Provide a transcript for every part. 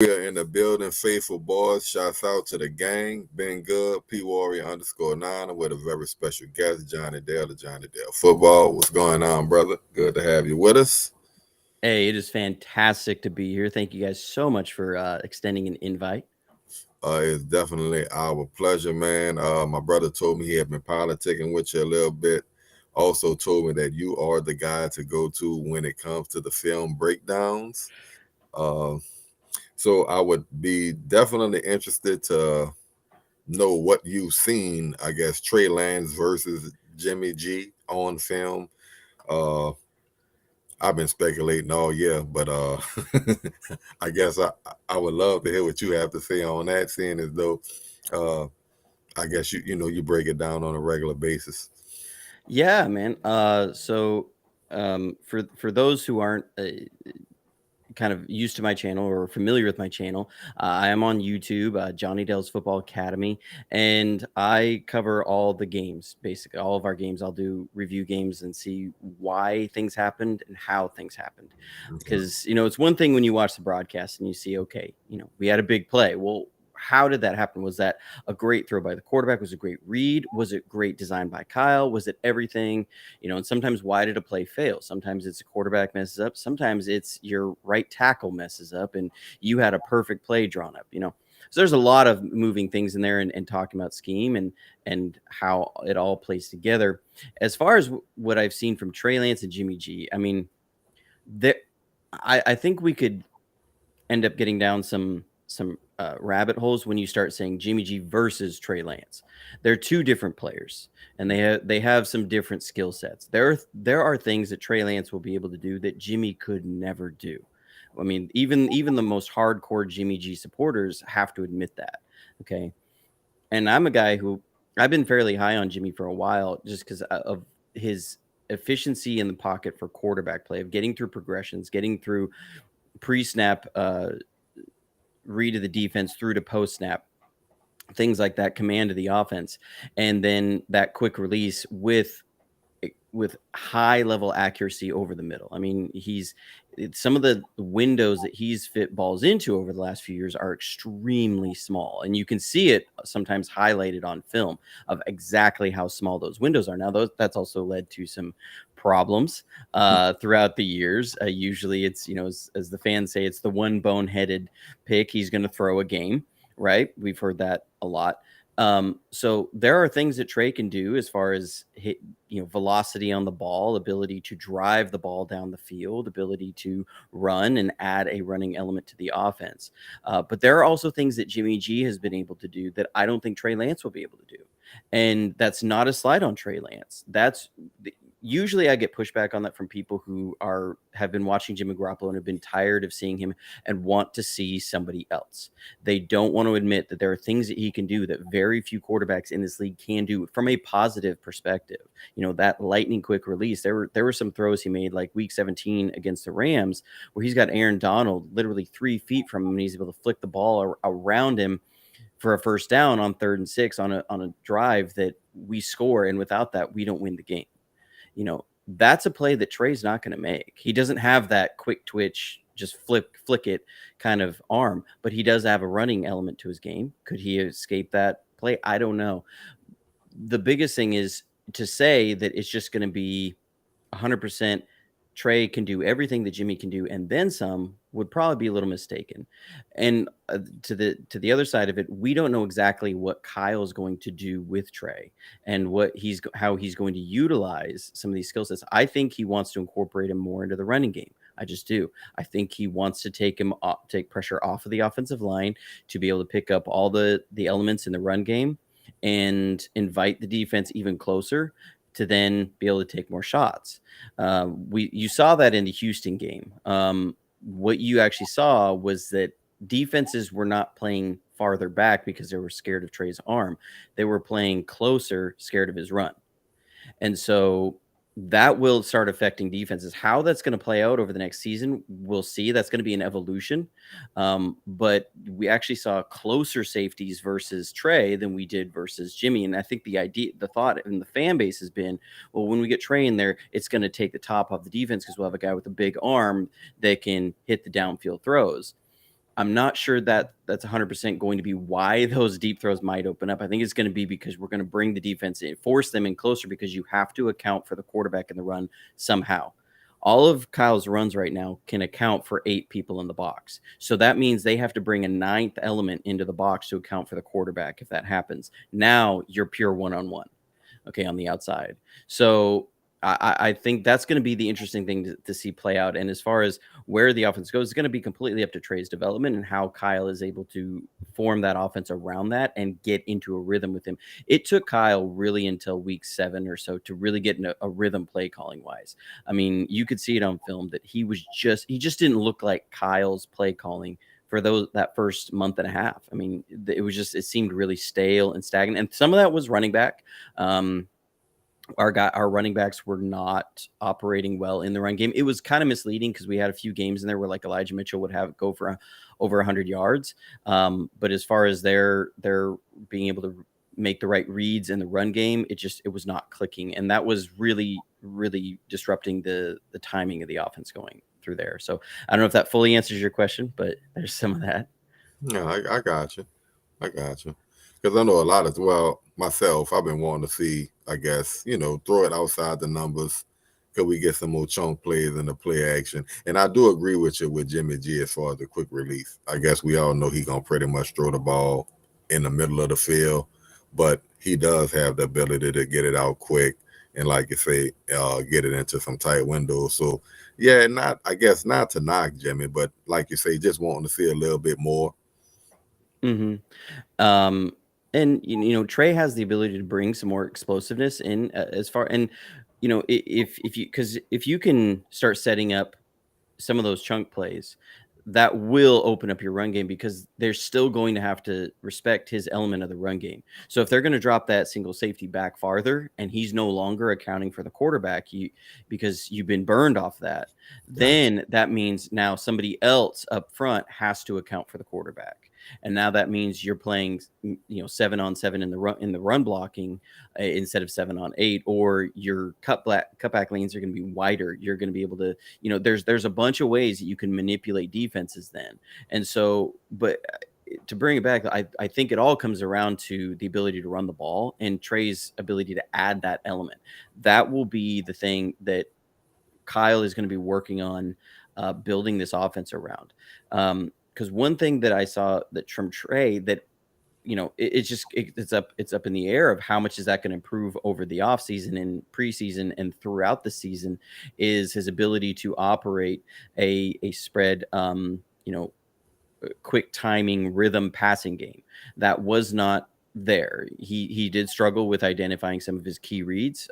We are in the building, faithful boys. Shouts out to the gang. Been good. P Warrior _9 with a very special guest, Johnny Dale, the Johnny Dale Football. What's going on, brother? Good to have you with us. Hey, it is fantastic to be here. Thank you guys so much for extending an invite. It's definitely our pleasure, man. My brother told me he had been politicking with you a little bit. Also told me that you are the guy to go to when it comes to the film breakdowns. Uh, so I would be definitely interested to know what you've seen. I guess Trey Lance versus Jimmy G on film. Uh, I've been speculating all year, but I guess I would love to hear what you have to say on that. Seeing as though uh, I guess you break it down on a regular basis. Yeah, man. For those who aren't kind of used to my channel or familiar with my channel, I am on YouTube, JonnyDel's Football Academy, and I cover all the games, basically all of our games. I'll do review games and see why things happened and how things happened. Okay. Because it's one thing when you watch the broadcast and you see, okay, we had a big play. Well, how did that happen? Was that a great throw by the quarterback? Was it a great read? Was it great design by Kyle? Was it everything? And sometimes why did a play fail? Sometimes it's a quarterback messes up. Sometimes it's your right tackle messes up and you had a perfect play drawn up. So there's a lot of moving things in there, and talking about scheme and how it all plays together. As far as what I've seen from Trey Lance and Jimmy G, I mean, there, I think we could end up getting down some rabbit holes when you start saying Jimmy G versus Trey Lance. They're two different players, and they have some different skill sets. There are things that Trey Lance will be able to do that Jimmy could never do. I mean, even the most hardcore Jimmy G supporters have to admit that. Okay, and I'm a guy who I've been fairly high on Jimmy for a while, just because of his efficiency in the pocket for quarterback play, of getting through progressions, getting through pre-snap read of the defense through to post-snap, things like that, command of the offense, and then that quick release with high level accuracy over the middle. I mean, some of the windows that he's fit balls into over the last few years are extremely small, and you can see it sometimes highlighted on film of exactly how small those windows are. Now, that's also led to some problems throughout the years. Usually, it's as the fans say, it's the one boneheaded pick he's going to throw a game. Right? We've heard that a lot. So there are things that Trey can do as far as velocity on the ball, ability to drive the ball down the field, ability to run and add a running element to the offense. But there are also things that Jimmy G has been able to do that I don't think Trey Lance will be able to do. And that's not a slight on Trey Lance. That's usually I get pushback on that from people who have been watching Jimmy Garoppolo and have been tired of seeing him and want to see somebody else. They don't want to admit that there are things that he can do that very few quarterbacks in this league can do from a positive perspective. That lightning quick release. There were some throws he made like week 17 against the Rams where he's got Aaron Donald literally 3 feet from him and he's able to flick the ball around him for a first down on 3rd and 6 on a drive that we score, and without that we don't win the game. That's a play that Trey's not going to make. He doesn't have that quick twitch, just flick it kind of arm, but he does have a running element to his game. Could he escape that play? I don't know. The biggest thing is to say that it's just going to be 100% Trey can do everything that Jimmy can do and then some would probably be a little mistaken. And to the other side of it, we don't know exactly what Kyle's going to do with Trey and how he's going to utilize some of these skill sets. I think he wants to incorporate him more into the running game. I just do. I think he wants to take pressure off of the offensive line to be able to pick up all the elements in the run game and invite the defense even closer to then be able to take more shots. You saw that in the Houston game. What you actually saw was that defenses were not playing farther back because they were scared of Trey's arm. They were playing closer, scared of his run. And so that will start affecting defenses. How that's going to play out over the next season, we'll see. That's going to be an evolution. But we actually saw closer safeties versus Trey than we did versus Jimmy. And I think the thought in the fan base has been, well, when we get Trey in there, it's going to take the top off the defense because we'll have a guy with a big arm that can hit the downfield throws. I'm not sure that that's 100% going to be why those deep throws might open up. I think it's going to be because we're going to bring the defense in, force them in closer, because you have to account for the quarterback in the run somehow. All of Kyle's runs right now can account for 8 people in the box. So that means they have to bring a ninth element into the box to account for the quarterback. If that happens, now you're pure one-on-one, okay, on the outside. So I think that's going to be the interesting thing to see play out. And as far as where the offense goes, it's going to be completely up to Trey's development and how Kyle is able to form that offense around that and get into a rhythm with him. It took Kyle really until week 7 or so to really get in a rhythm play calling wise. I mean, you could see it on film that he just didn't look like Kyle's play calling for that first month and a half. I mean, it seemed really stale and stagnant. And some of that was running back. Our running backs were not operating well in the run game. It was kind of misleading because we had a few games in there where like Elijah Mitchell would have go for over 100 yards. But as far as their being able to make the right reads in the run game, it was not clicking, and that was really disrupting the timing of the offense going through there. So I don't know if that fully answers your question, but there's some of that. Yeah, I got you. I got you. Because I know a lot of, well, myself, I've been wanting to see, I guess, throw it outside the numbers. Could we get some more chunk plays in the play action? And I do agree with you with Jimmy G as far as the quick release. I guess we all know he's going to pretty much throw the ball in the middle of the field, but he does have the ability to get it out quick and, like you say, get it into some tight windows. So, yeah, I guess not to knock Jimmy, but like you say, just wanting to see a little bit more. Mm-hmm. And Trey has the ability to bring some more explosiveness in, as far, and if you can start setting up some of those chunk plays, that will open up your run game, because they're still going to have to respect his element of the run game. So if they're going to drop that single safety back farther and he's no longer accounting for the quarterback, because you've been burned off that, Gotcha. then that means now somebody else up front has to account for the quarterback. And now that means you're playing 7-on-7 in the run blocking, instead of 7-on-8, or your cutback lanes are going to be wider. You're going to be able to, there's a bunch of ways that you can manipulate defenses then. And so, but to bring it back, I think it all comes around to the ability to run the ball and Trey's ability to add that element. That will be the thing that Kyle is going to be working on, building this offense around. Because one thing that I saw that from Trey, that it's up in the air of how much is that going to improve over the offseason and preseason and throughout the season, is his ability to operate a spread, quick timing rhythm passing game. That was not there. He did struggle with identifying some of his key reads.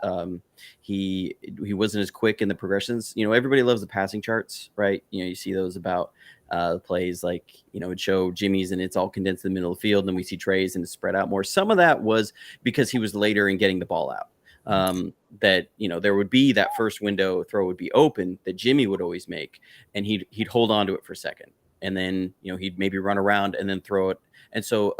He wasn't as quick in the progressions. Everybody loves the passing charts, right? You see those about plays, like it'd show Jimmy's and it's all condensed in the middle of the field, and then we see Trey's and it's spread out more. Some of that was because he was later in getting the ball out. That there would be that first window throw would be open that Jimmy would always make, and he'd hold on to it for a second, and then he'd maybe run around and then throw it. And so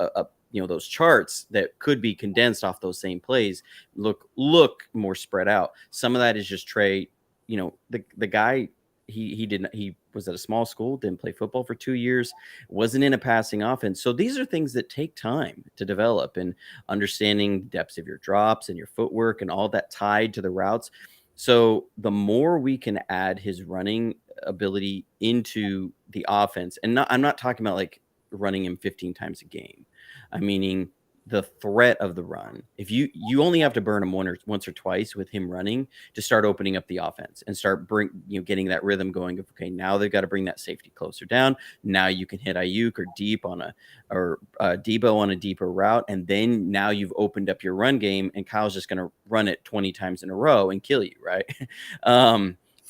those charts that could be condensed off those same plays look more spread out. Some of that is just Trey. The guy, he was at a small school, didn't play football for 2 years, wasn't in a passing offense. So these are things that take time to develop, and understanding the depths of your drops and your footwork and all that tied to the routes. So the more we can add his running ability into the offense, and I'm not talking about like running him 15 times a game. I'm meaning the threat of the run. If you only have to burn him once or twice with him running to start opening up the offense and start getting that rhythm going of, okay, now they've got to bring that safety closer down. Now you can hit Ayuk or Debo on a deeper route, and then now you've opened up your run game, and Kyle's just going to run it 20 times in a row and kill you, right?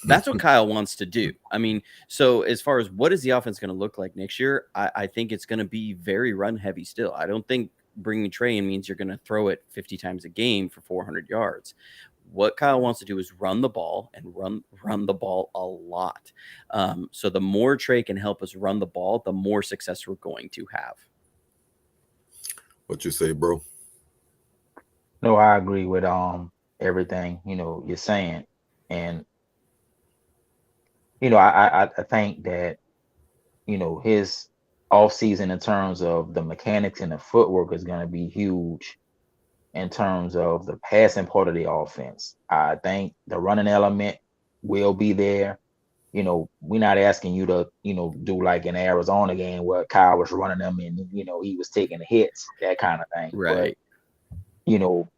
That's what Kyle wants to do. I mean, so as far as what is the offense going to look like next year, I think it's going to be very run heavy still. I don't think bringing Trey in means you're going to throw it 50 times a game for 400 yards. What Kyle wants to do is run the ball, and run the ball a lot. So the more Trey can help us run the ball, the more success we're going to have. What you say, bro? No, I agree with everything you're saying, and I think that his off season in terms of the mechanics and the footwork is going to be huge in terms of the passing part of the offense. I think the running element will be there. We're not asking you to, do like an Arizona game where Kyle was running them and, he was taking the hits, that kind of thing. But, Right. you know,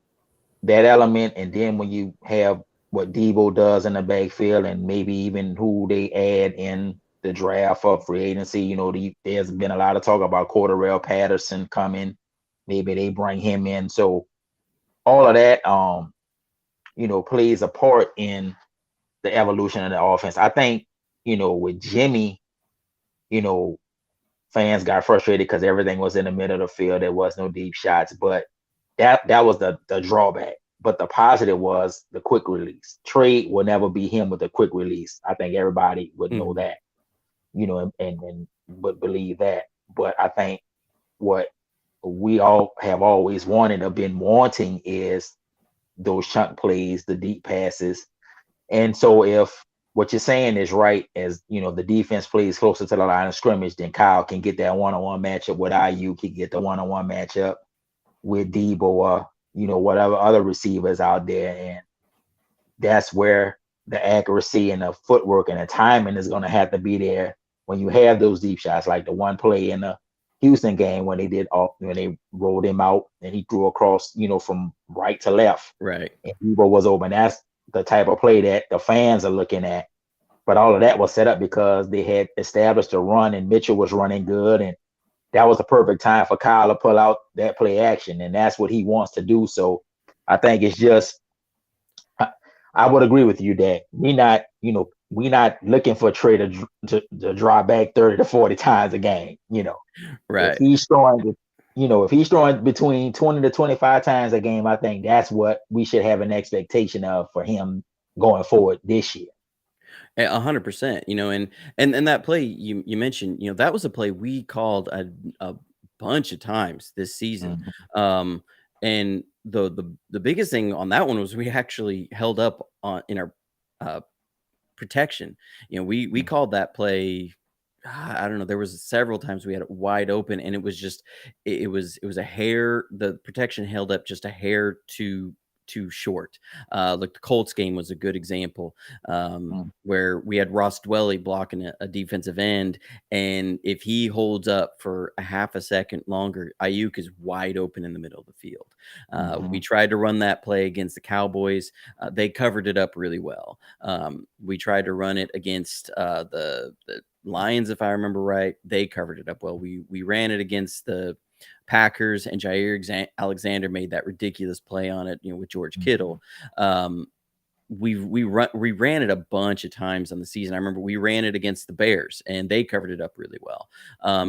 that element, and then when you have what Debo does in the backfield, and maybe even who they add in the draft for free agency, there's been a lot of talk about Cordarrelle Patterson coming. Maybe they bring him in. So all of that, plays a part in the evolution of the offense. I think, with Jimmy, you know, fans got frustrated because everything was in the middle of the field. There was no deep shots, but that was the drawback. But the positive was the quick release. Trade will never be him with a quick release. I think everybody would know Mhm. that, and would believe that. But I think what we all have always wanted or been wanting is those chunk plays, the deep passes. And so if what you're saying is right, as the defense plays closer to the line of scrimmage, then Kyle can get that one-on-one matchup with IU, can get the one-on-one matchup with Debo or whatever other receivers out there. And that's where the accuracy and the footwork and the timing is going to have to be there when you have those deep shots, like the one play in the Houston game when they rolled him out and he threw across, from right to left, Right. and Debo was open. That's the type of play that the fans are looking at. But all of that was set up because they had established a run and Mitchell was running good, and that was the perfect time for Kyle to pull out that play action, and that's what he wants to do. So I think it's just I would agree with you that we not looking for Trey to draw back 30 to 40 times a game. If Right. he's throwing, if he's throwing between 20 to 25 times a game, I think that's what we should have an expectation of for him going forward this year. 100%. And that play you mentioned, that was a play we called a bunch of times this season. Mhm, Um, and the biggest thing on that one was we actually held up on in our uh, protection. We mhm, called that play. I don't know. There was several times we had it wide open, and it was just it was a hair. The protection held up just a hair too short. Like the Colts game was a good example, mhm, where we had Ross Dwelly blocking a defensive end, and if he holds up for a half a second longer, Ayuk is wide open in the middle of the field. We mhm, tried to run that play against the Cowboys. They covered it up really well. We tried to run it against the Lions, if I remember right. They covered it up well. We ran it against the Packers, and Alexander made that ridiculous play on it, with George mhm, Kittle. Um, we ran it a bunch of times on the season. I remember we ran it against the Bears and they covered it up really well.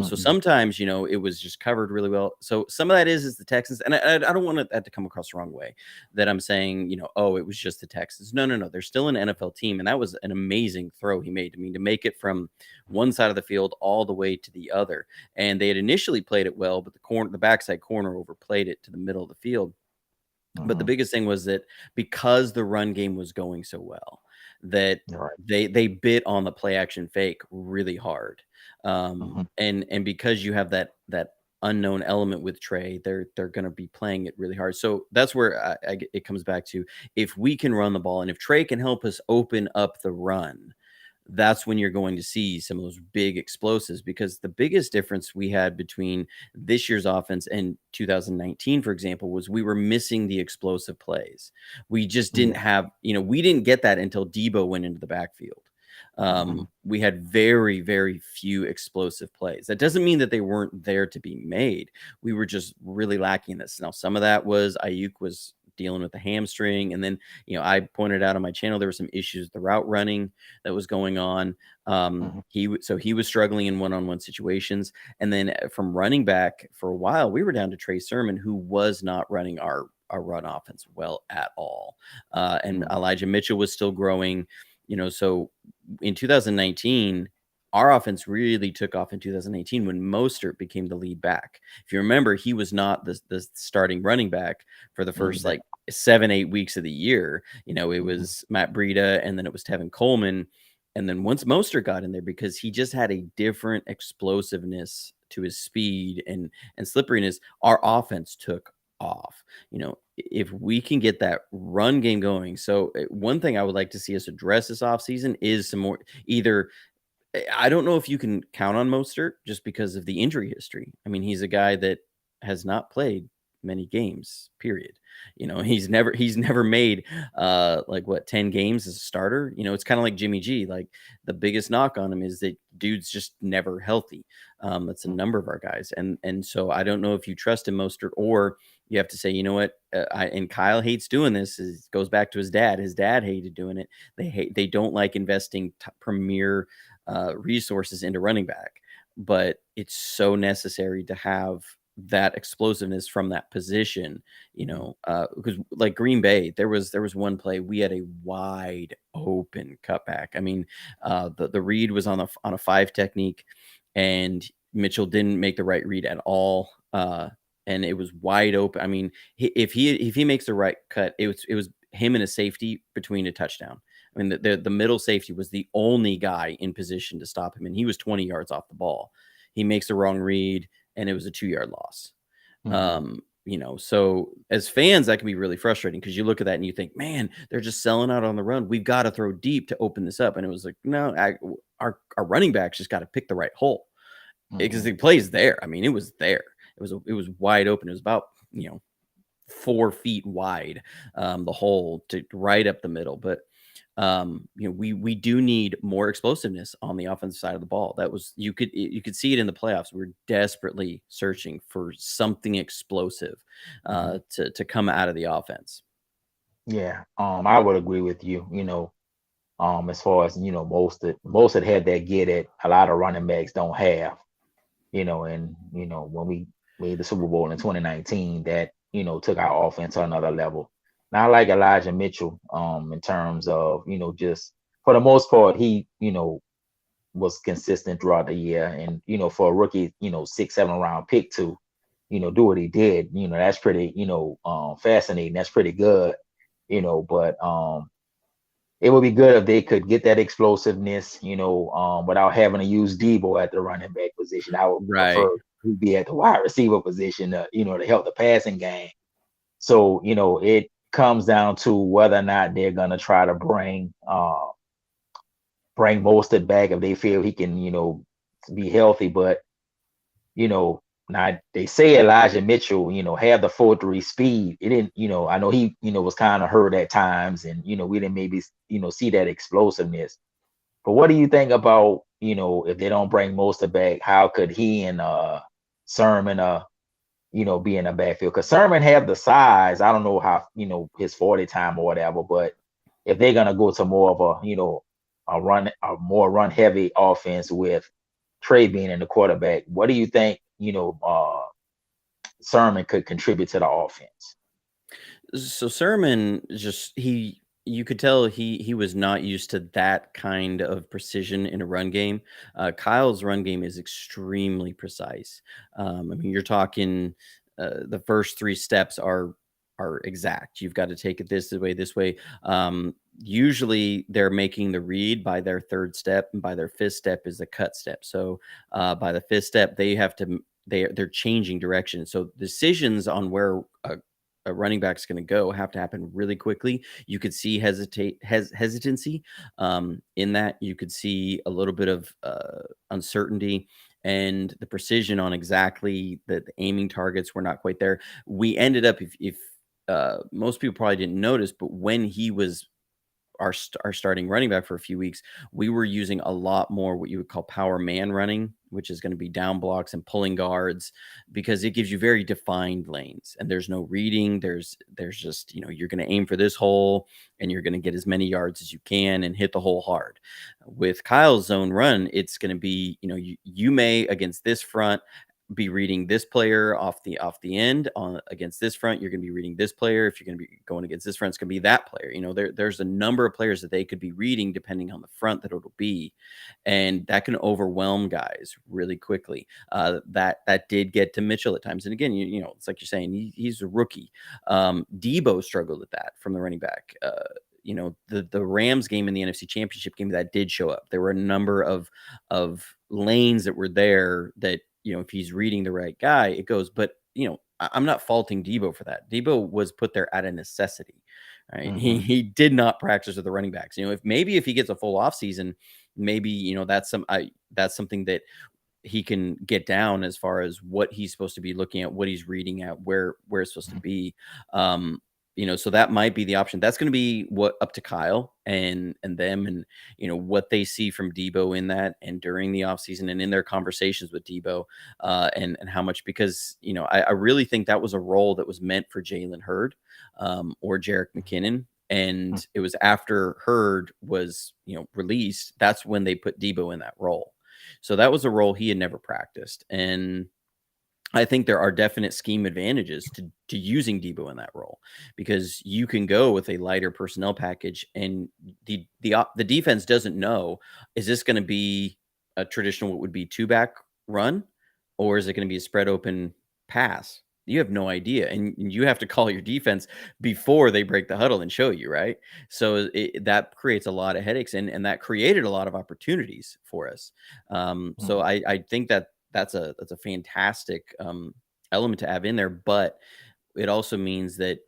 So mhm, sometimes, it was just covered really well. So some of that is the Texans, and I don't want that to come across the wrong way that I'm saying, oh, it was just the Texans. No, no, no. They're still an NFL team, and that was an amazing throw he made. I mean, to make it from one side of the field all the way to the other, and they had initially played it well, but the backside corner overplayed it to the middle of the field. But the mhm. biggest thing was that because the run game was going so well, that You're right. they bit on the play action fake really hard. Mhm, And because you have that unknown element with Trey, they're going to be playing it really hard. So that's where it comes back to, if we can run the ball and if Trey can help us open up the run, that's when you're going to see some of those big explosives, because the biggest difference we had between this year's offense and 2019, for example, was we were missing the explosive plays. We just didn't yeah. have, we didn't get that until Debo went into the backfield. Mhm, We had very, very few explosive plays. That doesn't mean that they weren't there to be made. We were just really lacking this. Now, some of that was Ayuk was dealing with the hamstring. And then, I pointed out on my channel, there were some issues with the route running that was going on. mhm, He was struggling in one-on-one situations. And then from running back for a while, we were down to Trey Sermon, who was not running our run offense well at all. And mhm, Elijah Mitchell was still growing, so in 2019, our offense really took off in 2019 when Mostert became the lead back. If you remember, he was not the starting running back for the first exactly. like 7-8 weeks of the year. It Mhm, was Matt Breida, and then it was Tevin Coleman. And then once Mostert got in there, because he just had a different explosiveness to his speed and slipperiness, our offense took off. If we can get that run game going. So one thing I would like to see us address this offseason is some more either I don't know if you can count on Mostert just because of the injury history. I mean, he's a guy that has not played many games, period. He's never made like what 10 games as a starter. It's kind of like Jimmy G. Like the biggest knock on him is that dude's just never healthy. That's a number of our guys. And so I don't know if you trust him, Mostert, or you have to say, you know what? And Kyle hates doing this. Goes back to his dad. His dad hated doing it. They don't like investing premier resources into running back, but it's so necessary to have that explosiveness from that position, because like Green Bay, there was one play we had a wide open cutback. I mean, the read was on a 5 technique, and Mitchell didn't make the right read at all, and it was wide open. I mean, if he makes the right cut, it was him and a safety between a touchdown. I mean, the middle safety was the only guy in position to stop him, and he was 20 yards off the ball. He makes the wrong read, and it was a 2-yard loss. So as fans, that can be really frustrating because you look at that and you think, man, they're just selling out on the run. We've got to throw deep to open this up. And it was like, no, our running backs just got to pick the right hole because the play's there. I mean, it was there. It was wide open. It was about 4 feet wide, the hole to right up the middle. But we do need more explosiveness on the offensive side of the ball. That was you could see it in the playoffs. We're desperately searching for something explosive to come out of the offense. Yeah, I would agree with you. As far as most that had that get it, a lot of running backs don't have. And when we made the Super Bowl in 2019, that took our offense to another level. Not like Elijah Mitchell, in terms of just for the most part, he was consistent throughout the year, and for a rookie, 6, 7 round pick to do what he did, that's pretty fascinating. That's pretty good, but it would be good if they could get that explosiveness, without having to use Debo at the running back position. I would prefer to be at the wide receiver position, to help the passing game. So, it comes down to whether or not they're gonna try to bring Mostert back if they feel he can, be healthy. But now they say Elijah Mitchell, have the 4.3 speed. It didn't, I know he, was kind of hurt at times, and we didn't maybe see that explosiveness. But what do you think about, if they don't bring Mostert back, how could he and Sermon be in the backfield? Because Sermon have the size. I don't know how, his 40 time or whatever, but if they're gonna go to more of a more run heavy offense with Trey being in the quarterback, what do you think, Sermon could contribute to the offense? So Sermon you could tell he was not used to that kind of precision in a run game. Kyle's run game is extremely precise. I mean, you're talking the first 3 steps are exact. You've got to take it this way, this way. Usually they're making the read by their 3rd step, and by their 5th step is the cut step. So by the 5th step, they have to they're changing direction. So decisions on where a running back's going to go have to happen really quickly. You could see hesitancy in that. You could see a little bit of uncertainty, and the precision on exactly the aiming targets were not quite there. We ended up, if most people probably didn't notice, but when he was our starting running back for a few weeks, we were using a lot more what you would call power man running, which is going to be down blocks and pulling guards, because it gives you very defined lanes and there's no reading. There's just, you're going to aim for this hole and you're going to get as many yards as you can and hit the hole hard. With Kyle's zone run, it's going to be, you may against this front be reading this player off the end on against this front. You're going to be reading this player. If you're going to be going against this front, it's going to be that player. There's a number of players that they could be reading depending on the front that it'll be, and that can overwhelm guys really quickly. That did get to Mitchell at times, and again, it's like you're saying, he's a rookie. Debo struggled with that from the running back. The Rams game in the NFC Championship game that did show up. There were a number of lanes that were there that if he's reading the right guy, it goes. But I'm not faulting Debo for that. Debo was put there out of necessity, right? He did not practice with the running backs. If he gets a full off season, maybe that's something that he can get down as far as what he's supposed to be looking at, what he's reading at, where it's supposed to be. So that might be the option. That's going to be up to Kyle and them, and what they see from Debo in that, and during the offseason and in their conversations with Debo, and how much, because I really think that was a role that was meant for Jalen Hurd, or Jerick McKinnon. And it was after Hurd was released, that's when they put Debo in that role. So that was a role he had never practiced. And I think there are definite scheme advantages to using Debo in that role, because you can go with a lighter personnel package, and the defense doesn't know, is this going to be a traditional, what would be 2-back run, or is it going to be a spread open pass? You have no idea, and you have to call your defense before they break the huddle and show you, right? So that creates a lot of headaches, and that created a lot of opportunities for us. So I think that's a fantastic element to have in there, but it also means that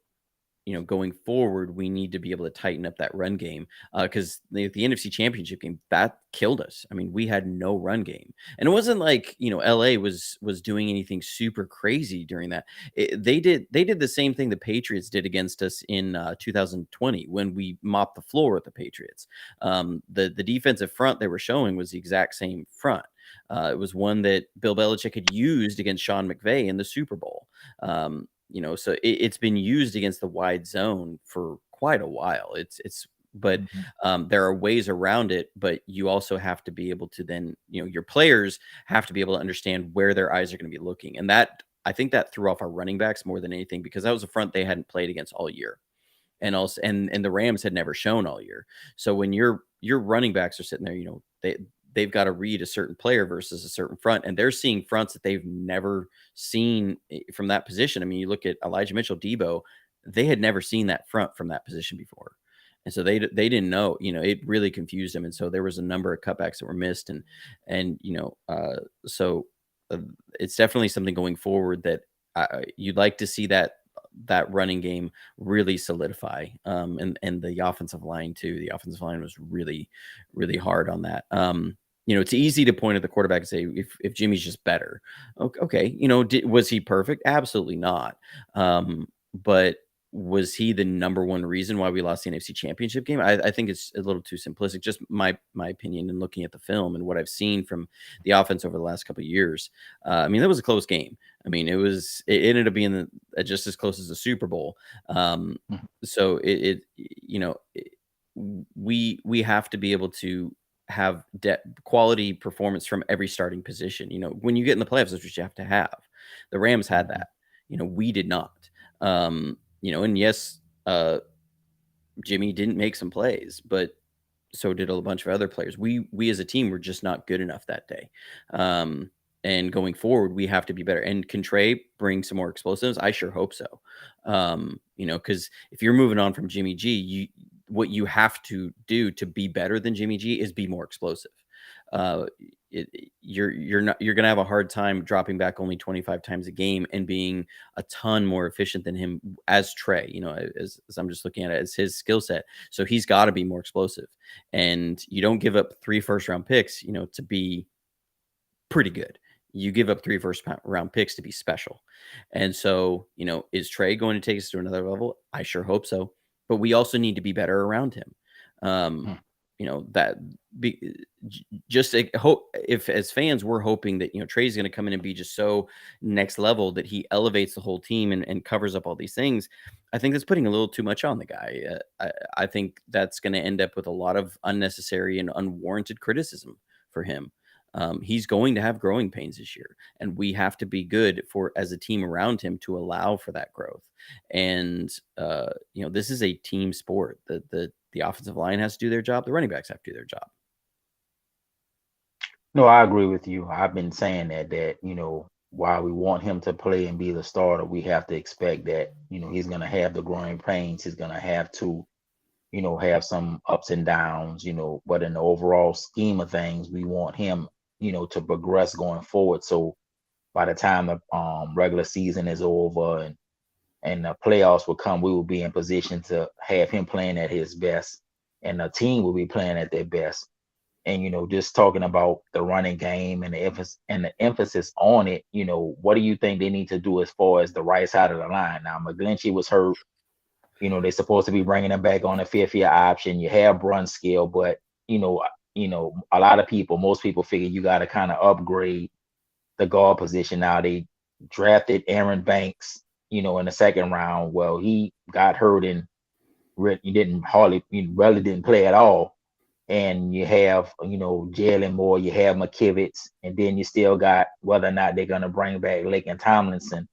going forward, we need to be able to tighten up that run game, because the NFC Championship game, that killed us. I mean, we had no run game, and it wasn't like LA was doing anything super crazy during that. They did the same thing the Patriots did against us in 2020 when we mopped the floor with the Patriots. The defensive front they were showing was the exact same front. It was one that Bill Belichick had used against Sean McVay in the Super Bowl. So it's been used against the wide zone for quite a while. But there are ways around it, but you also have to be able to then, your players have to be able to understand where their eyes are going to be looking. And I think that threw off our running backs more than anything, because that was a front they hadn't played against all year. And also, and the Rams had never shown all year. So when your running backs are sitting there, they've got to read a certain player versus a certain front, and they're seeing fronts that they've never seen from that position. I mean, you look at Elijah Mitchell, Debo, they had never seen that front from that position before. And so they didn't know, it really confused them. And so there was a number of cutbacks that were missed. So it's definitely something going forward that you'd like to see that running game really solidify, and the offensive line too. The offensive line was really, really hard on that. It's easy to point at the quarterback and say, if Jimmy's just better, okay, was he perfect? Absolutely not. But was he the number one reason why we lost the NFC Championship game? I think it's a little too simplistic, just my opinion, and looking at the film and what I've seen from the offense over the last couple of years. I mean, that was a close game. I mean, it ended up being just as close as the Super Bowl. So we have to be able to have quality performance from every starting position. When you get in the playoffs, that's what you have to have. The Rams had that. We did not. And yes, Jimmy didn't make some plays, but so did a bunch of other players. We as a team were just not good enough that day. And going forward, we have to be better. And can Trey bring some more explosives? I sure hope so. Because if you're moving on from Jimmy G, what you have to do to be better than Jimmy G is be more explosive. You're gonna have a hard time dropping back only 25 times a game and being a ton more efficient than him as Trey. As I'm just looking at it as his skill set. So he's got to be more explosive, and you don't give up 3 first-round picks, to be pretty good. You give up 3 first-round picks to be special. And so, is Trey going to take us to another level? I sure hope so. But we also need to be better around him. If as fans we're hoping that Trey's going to come in and be just so next level that he elevates the whole team and covers up all these things, I think that's putting a little too much on the guy. I think that's going to end up with a lot of unnecessary and unwarranted criticism for him. He's going to have growing pains this year, and we have to be good as a team around him to allow for that growth. And this is a team sport. The offensive line has to do their job. The running backs have to do their job. No, I agree with you. I've been saying that while we want him to play and be the starter, we have to expect that he's going to have the growing pains. He's going to have to have some ups and downs. But in the overall scheme of things, we want him to progress going forward. So by the time the regular season is over and the playoffs will come, we will be in position to have him playing at his best, and the team will be playing at their best. And just talking about the running game and the emphasis on it, what do you think they need to do as far as the right side of the line? Now, McGlinchey was hurt. They're supposed to be bringing him back on a fifth year option. You have Brunskill, but you know, a lot of people, most people figure you got to kind of upgrade the guard position. Now they drafted Aaron Banks, in the second round. Well, he got hurt and he didn't hardly, he really didn't play at all. And you have, Jalen Moore, you have McKivitz, and then you still got whether or not they're gonna bring back Lake and Tomlinson.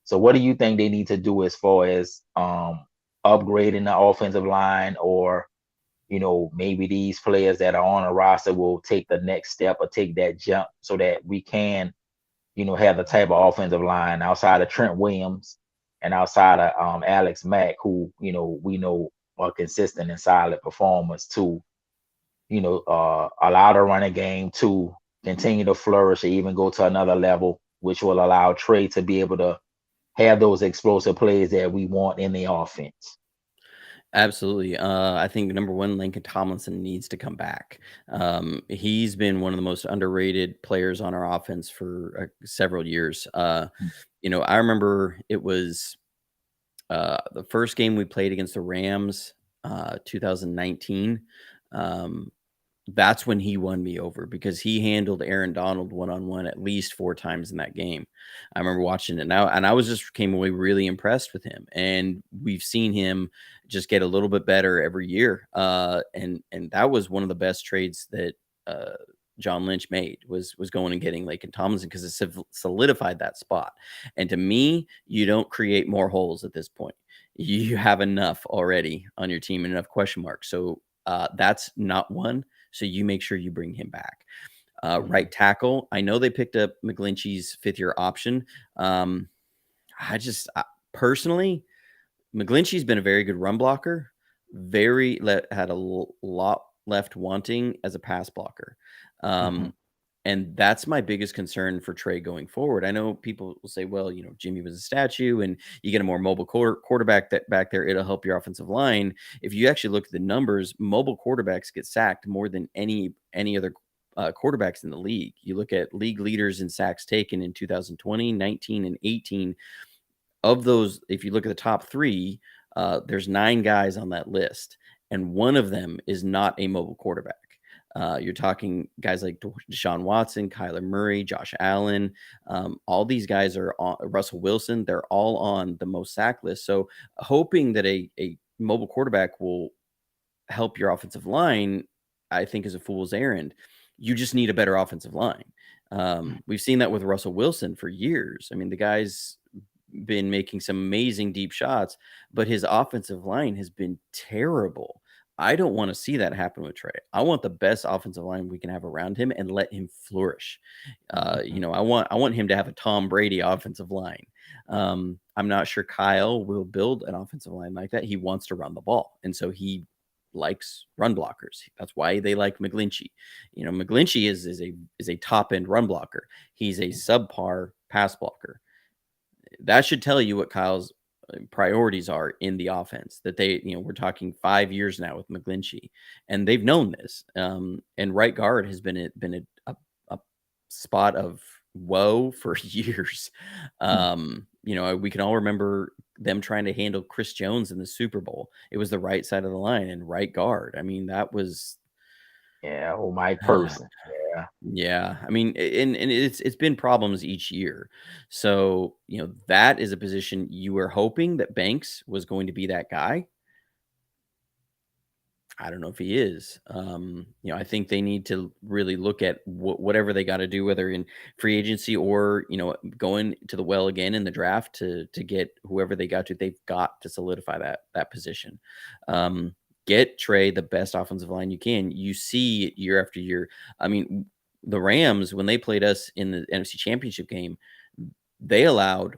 So what do you think they need to do as far as upgrading the offensive line, or maybe these players that are on a roster will take the next step or take that jump so that we can, have the type of offensive line outside of Trent Williams and outside of Alex Mack, who, we know are consistent and solid performers to, allow the running game to continue to flourish or even go to another level, which will allow Trey to be able to have those explosive plays that we want in the offense. Absolutely. I think number one, Lincoln Tomlinson needs to come back. He's been one of the most underrated players on our offense for several years. I remember it was the first game we played against the Rams, 2019. That's when he won me over because he handled Aaron Donald one-on-one at least 4 times in that game. I remember watching it now, and I was just came away really impressed with him. And we've seen him just get a little bit better every year. And that was one of the best trades that John Lynch made was going and getting Laken Tomlinson because it solidified that spot. And to me, you don't create more holes at this point. You have enough already on your team and enough question marks. So that's not one. So you make sure you bring him back. Right tackle. I know they picked up McGlinchey's 5th-year option. Personally, McGlinchey's been a very good run blocker. Had a lot left wanting as a pass blocker. And that's my biggest concern for Trey going forward. I know people will say, well, Jimmy was a statue and you get a more mobile quarterback back there, it'll help your offensive line. If you actually look at the numbers, mobile quarterbacks get sacked more than any other quarterbacks in the league. You look at league leaders in sacks taken in 2020, 19, and 18. Of those, if you look at the top 3, there's 9 guys on that list, and one of them is not a mobile quarterback. You're talking guys like Deshaun Watson, Kyler Murray, Josh Allen. All these guys are on Russell Wilson. They're all on the most sack list. So hoping that a mobile quarterback will help your offensive line, I think is a fool's errand. You just need a better offensive line. We've seen that with Russell Wilson for years. I mean, the guy's been making some amazing deep shots, but his offensive line has been terrible. I don't want to see that happen with Trey. I want the best offensive line we can have around him and let him flourish. I want him to have a Tom Brady offensive line. I'm not sure Kyle will build an offensive line like that. He wants to run the ball, and so he likes run blockers. That's why they like McGlinchey. McGlinchey is a top end run blocker. He's a subpar pass blocker. That should tell you what Kyle's priorities are in the offense. That we're talking 5 years now with McGlinchey, and they've known this. And right guard has been a spot of woe for years. We can all remember them trying to handle Chris Jones in the Super Bowl. It was the right side of the line and right guard. I mean, that was Mike Person. Yeah. I mean, and it's been problems each year. So, that is a position you were hoping that Banks was going to be that guy. I don't know if he is. I think they need to really look at whatever they got to do, whether in free agency or, going to the well again in the draft to get whoever they got to. They've got to solidify that position. Get Trey the best offensive line you can. You see year after year. I mean, the Rams, when they played us in the NFC Championship game, they allowed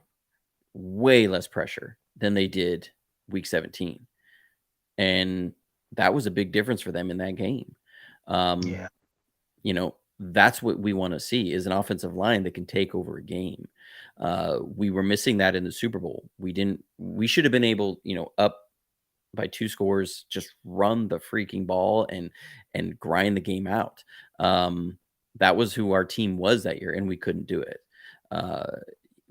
way less pressure than they did Week 17. And that was a big difference for them in that game. that's what we want to see, is an offensive line that can take over a game. We were missing that in the Super Bowl. We should have been able, up by 2 scores, just run the freaking ball and grind the game out. That was who our team was that year, and we couldn't do it. Uh,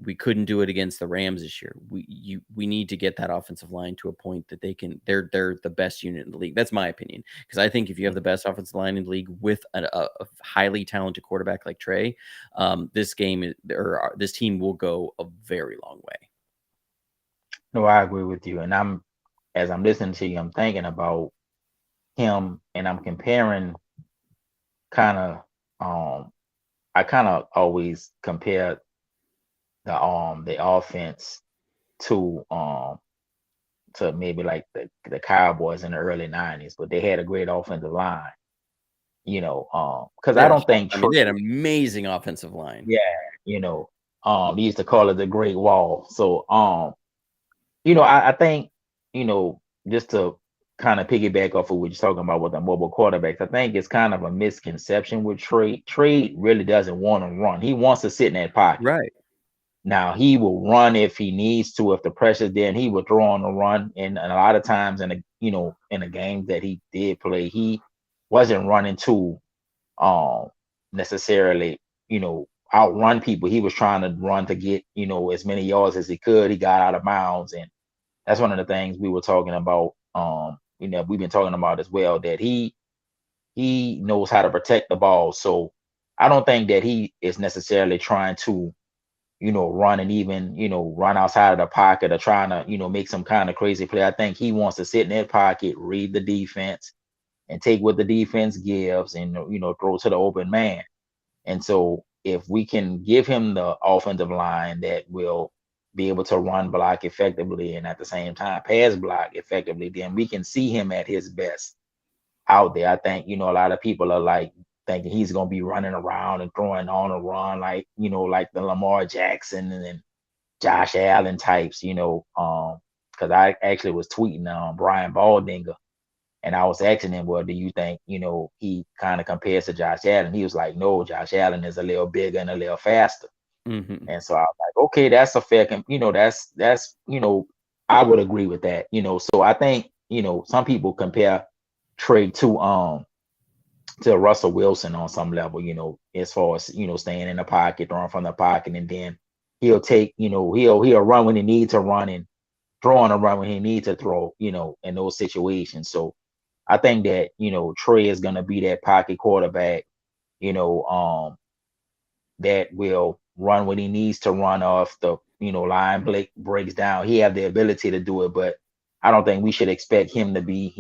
we couldn't do it against the Rams this year. We need to get that offensive line to a point that they're the best unit in the league. That's my opinion, because I think if you have the best offensive line in the league with a highly talented quarterback like Trey, this team will go a very long way. No, I agree with you. And as I'm listening to you, I'm thinking about him, and I'm comparing kind of I kind of always compare the offense to maybe like the Cowboys in the early 90s, but they had a great offensive line, because I don't think they had an amazing offensive line. Yeah, they used to call it the Great Wall. So I think, just to kind of piggyback off of what you're talking about with the mobile quarterbacks, I think it's kind of a misconception with Trey. Trey really doesn't want to run. He wants to sit in that pocket. Right. Now he will run if he needs to, if the pressure's there, and he will throw on the run. And a lot of times in the games that he did play, he wasn't running to necessarily, outrun people. He was trying to run to get, as many yards as he could. He got out of bounds. And that's one of the things we were talking about. We've been talking about as well, that he knows how to protect the ball. So I don't think that he is necessarily trying to, run and even, run outside of the pocket or trying to, make some kind of crazy play. I think he wants to sit in that pocket, read the defense, and take what the defense gives, and throw to the open man. And so if we can give him the offensive line that will be able to run block effectively and at the same time pass block effectively, then we can see him at his best out there. I think, a lot of people are like thinking he's going to be running around and throwing on a run, like, like the Lamar Jackson and Josh Allen types, because I actually was tweeting Brian Baldinger, and I was asking him, well, do you think, he kind of compares to Josh Allen? He was like, no, Josh Allen is a little bigger and a little faster. Mm-hmm. And so I was like, okay, that's a fair, that's, I would agree with that, So I think, some people compare Trey to Russell Wilson on some level, as far as, staying in the pocket, throwing from the pocket, and then he'll take, he'll run when he needs to run and throw on a run when he needs to throw, in those situations. So I think that, Trey is going to be that pocket quarterback, that will run when he needs to run off the, line breaks down. He have the ability to do it, but I don't think we should expect him to be,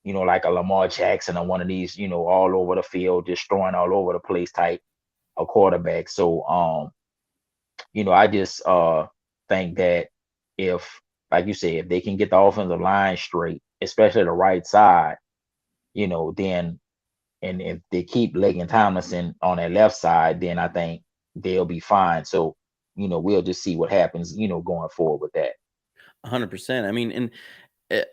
like a Lamar Jackson or one of these, all over the field, just throwing all over the place type of quarterback. So, I just think that if, like you said, if they can get the offensive line straight, especially the right side, then, and if they keep Lakin Tomlinson on that left side, then I think they'll be fine. So, we'll just see what happens, going forward with that. 100%. I mean, and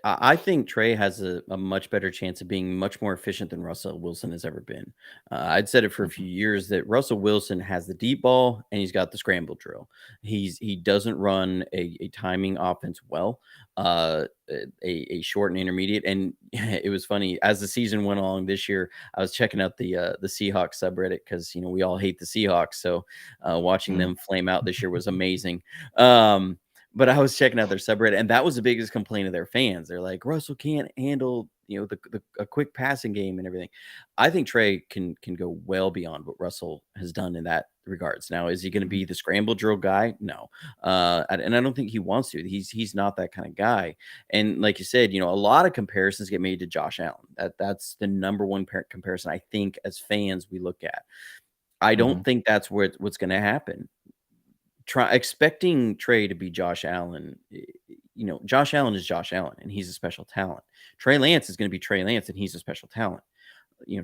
I think Trey has a much better chance of being much more efficient than Russell Wilson has ever been. I'd said it for a few years that Russell Wilson has the deep ball and he's got the scramble drill. He doesn't run a timing offense well, a short and intermediate. And it was funny, as the season went along this year, I was checking out the Seahawks subreddit, because we all hate the Seahawks. So watching them flame out this year was amazing. But I was checking out their subreddit, and that was the biggest complaint of their fans. They're like, Russell can't handle, a quick passing game and everything. I think Trey can go well beyond what Russell has done in that regards. Now, is he going to be the scramble drill guy? No. And I don't think he wants to. He's not that kind of guy. And like you said, a lot of comparisons get made to Josh Allen. That's the number one comparison I think as fans we look at. I don't think that's what's going to happen. Expecting Trey to be Josh Allen, Josh Allen is Josh Allen, and he's a special talent. Trey Lance is going to be Trey Lance, and he's a special talent.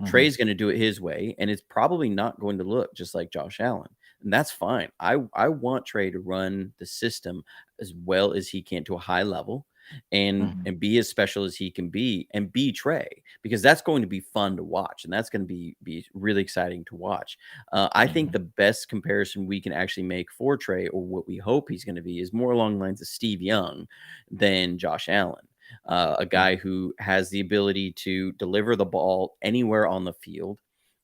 Trey's going to do it his way, and it's probably not going to look just like Josh Allen, and that's fine. I want Trey to run the system as well as he can to a high level, Mhm. and be as special as he can be and be Trey, because that's going to be fun to watch, and that's going to be really exciting to watch. I think Mhm. the best comparison we can actually make for Trey, or what we hope he's going to be, is more along the lines of Steve Young than Josh Allen. A guy Mhm. who has the ability to deliver the ball anywhere on the field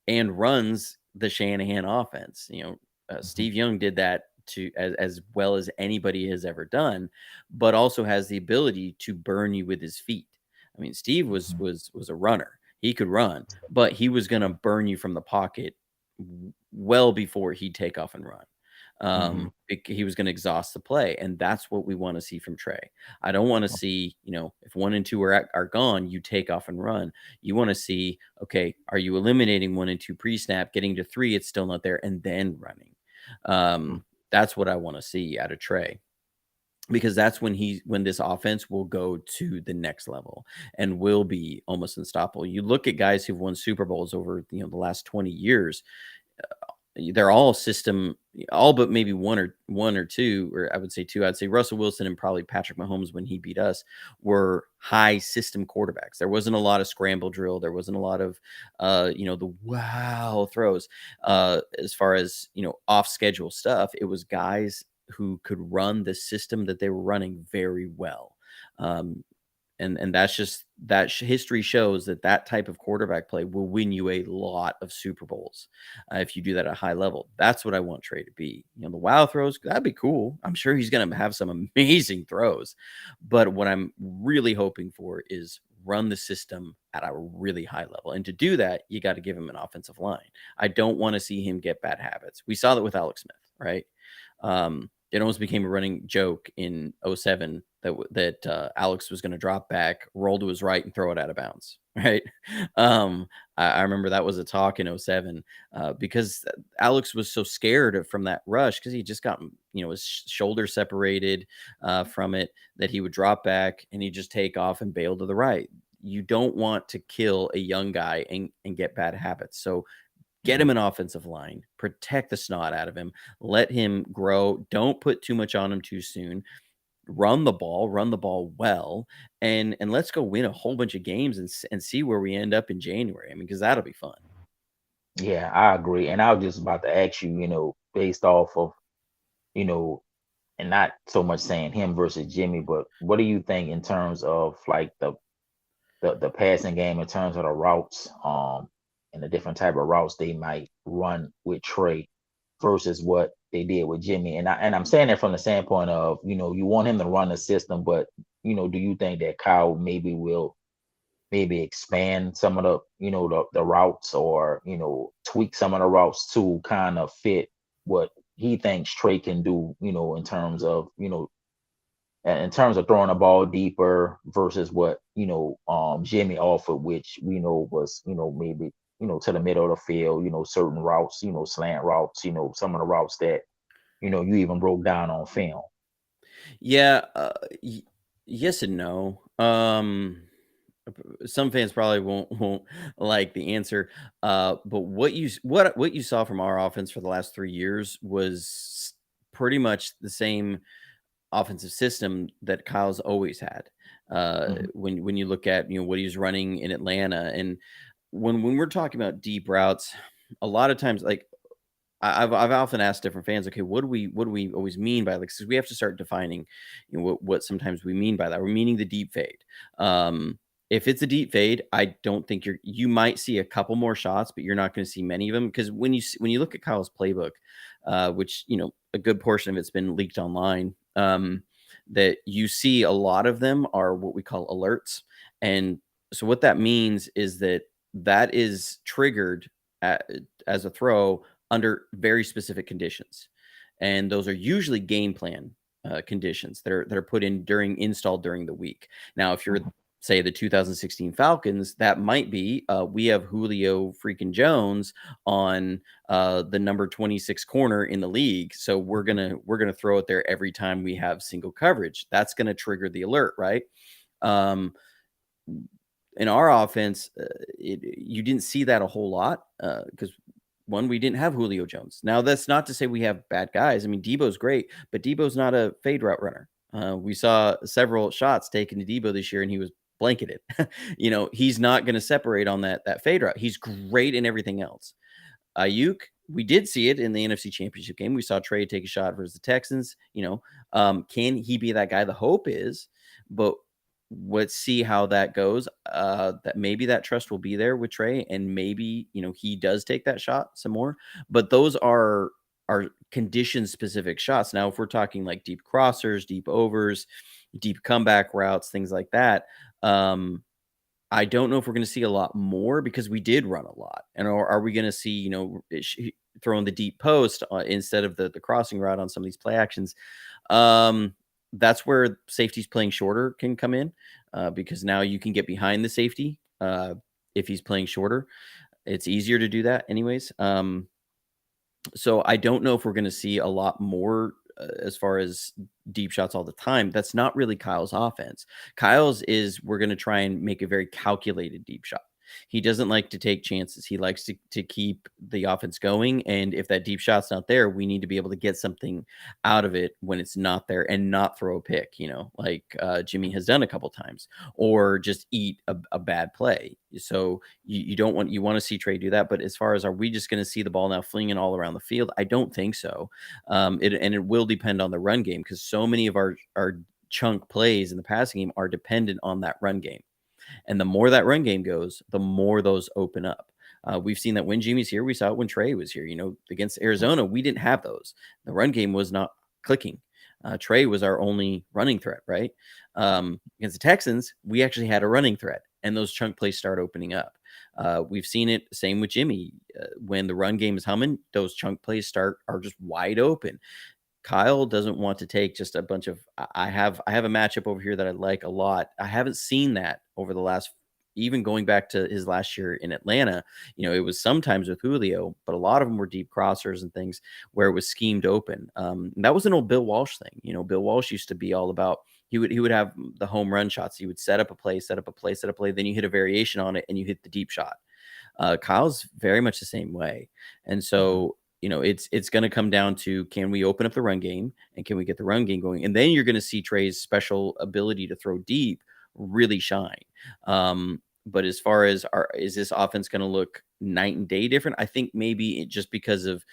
and runs the Shanahan offense. Mhm. Steve Young did that to as well as anybody has ever done, but also has the ability to burn you with his feet. I mean, Steve was Mhm. was a runner. He could run, but he was going to burn you from the pocket well before he'd take off and run. Mhm. He was going to exhaust the play, and that's what we want to see from Trey. I don't want to see, if 1 and 2 are gone, you take off and run. You want to see, okay, are you eliminating 1 and 2 pre-snap, getting to 3, it's still not there, and then running. Mhm. That's what I want to see out of Trey, because that's when this offense will go to the next level and will be almost unstoppable. You look at guys who've won Super Bowls over the last 20 years. They're all system, all but maybe one or two, or I would say two. I'd say Russell Wilson and probably Patrick Mahomes, when he beat us, were high system quarterbacks. There wasn't a lot of scramble drill. There wasn't a lot of the wow throws. As far as off schedule stuff, it was guys who could run the system that they were running very well. Um, and that's just history shows that type of quarterback play will win you a lot of Super Bowls, if you do that at a high level. That's what I want Trey to be. The wow throws, that'd be cool. I'm sure he's going to have some amazing throws, but what I'm really hoping for is run the system at a really high level. And to do that, you got to give him an offensive line. I don't want to see him get bad habits. We saw that with Alex Smith, right? It almost became a running joke in '07 that Alex was going to drop back, roll to his right, and throw it out of bounds. Right. I remember that was a talk in '07, because Alex was so scared from that rush, because he just got his shoulder separated from it, that he would drop back and he'd just take off and bail to the right. You don't want to kill a young guy and get bad habits. So get him Mhm. an offensive line, protect the snot out of him, let him grow. Don't put too much on him too soon. Run the ball well, and let's go win a whole bunch of games and see where we end up in January. I mean, because that'll be fun. Yeah, I agree. And I was just about to ask you, based off of, you know, and not so much saying him versus Jimmy, but what do you think in terms of like the passing game, in terms of the routes, and the different type of routes they might run with Trey versus what they did with Jimmy? And I'm saying that from the standpoint of, you want him to run the system, but do you think that Kyle maybe will maybe expand some of the routes, or tweak some of the routes to kind of fit what he thinks Trey can do, in terms of throwing the ball deeper versus what Jimmy offered, which we know was maybe to the middle of the field, certain routes, slant routes, some of the routes that you even broke down on film. Yeah, yes and no. Some fans probably won't like the answer, but what you saw from our offense for the last 3 years was pretty much the same offensive system that Kyle's always had. Mhm. When you look at what he's running in Atlanta, and when we're talking about deep routes, a lot of times, like, I've often asked different fans, okay, what do we always mean by, like, 'cause we have to start defining, what sometimes we mean by that. We're meaning the deep fade. If it's a deep fade, I don't think you might see a couple more shots, but you're not going to see many of them, because when you look at Kyle's playbook, which a good portion of it's been leaked online, that you see a lot of them are what we call alerts, and so what that means is that is triggered at, as a throw under very specific conditions, and those are usually game plan conditions that are put in installed during the week. Now, if you're, Mhm. say, the 2016 Falcons, that might be, we have Julio freaking Jones on the number 26 corner in the league, so we're gonna throw it there every time we have single coverage. That's gonna trigger the alert, right? Um, in our offense, you didn't see that a whole lot, because one, we didn't have Julio Jones. Now, that's not to say we have bad guys. I mean, Debo's great, but Debo's not a fade route runner. We saw several shots taken to Debo this year, and he was blanketed. He's not going to separate on that fade route. He's great in everything else. Ayuk, we did see it in the NFC Championship game. We saw Trey take a shot versus the Texans. Can he be that guy? The hope is, but let's see how that goes. That maybe that trust will be there with Trey, and maybe he does take that shot some more. But those are condition specific shots. Now, if we're talking like deep crossers, deep overs, deep comeback routes, things like that. I don't know if we're going to see a lot more because we did run a lot. And are we going to see, throwing the deep post instead of the crossing route on some of these play actions? That's where safeties playing shorter can come in because now you can get behind the safety if he's playing shorter. It's easier to do that anyways. So I don't know if we're going to see a lot more as far as deep shots all the time. That's not really Kyle's offense. Kyle's is we're going to try and make a very calculated deep shot. He doesn't like to take chances. He likes to keep the offense going. And if that deep shot's not there, we need to be able to get something out of it when it's not there and not throw a pick, like Jimmy has done a couple times, or just eat a bad play. So you want to see Trey do that. But as far as are we just going to see the ball now flinging all around the field? I don't think so. It will depend on the run game because so many of our chunk plays in the passing game are dependent on that run game. And the more that run game goes, the more those open up. We've seen that when Jimmy's here. We saw it when Trey was here. Against Arizona, we didn't have those. The run game was not clicking. Trey was our only running threat, right? Against the Texans, we actually had a running threat, and those chunk plays start opening up. We've seen it same with Jimmy. When the run game is humming, those chunk plays are just wide open. Kyle doesn't want to take just a bunch of. I have a matchup over here that I like a lot. I haven't seen that over the last, even going back to his last year in Atlanta. It was sometimes with Julio, but a lot of them were deep crossers and things where it was schemed open. That was an old Bill Walsh thing. Bill Walsh used to be all about. He would have the home run shots. He would set up a play. Then you hit a variation on it and you hit the deep shot. Kyle's very much the same way, and so. It's going to come down to, can we open up the run game and can we get the run game going? And then you're going to see Trey's special ability to throw deep really shine. But as far as is this offense going to look night and day different? I think maybe just because of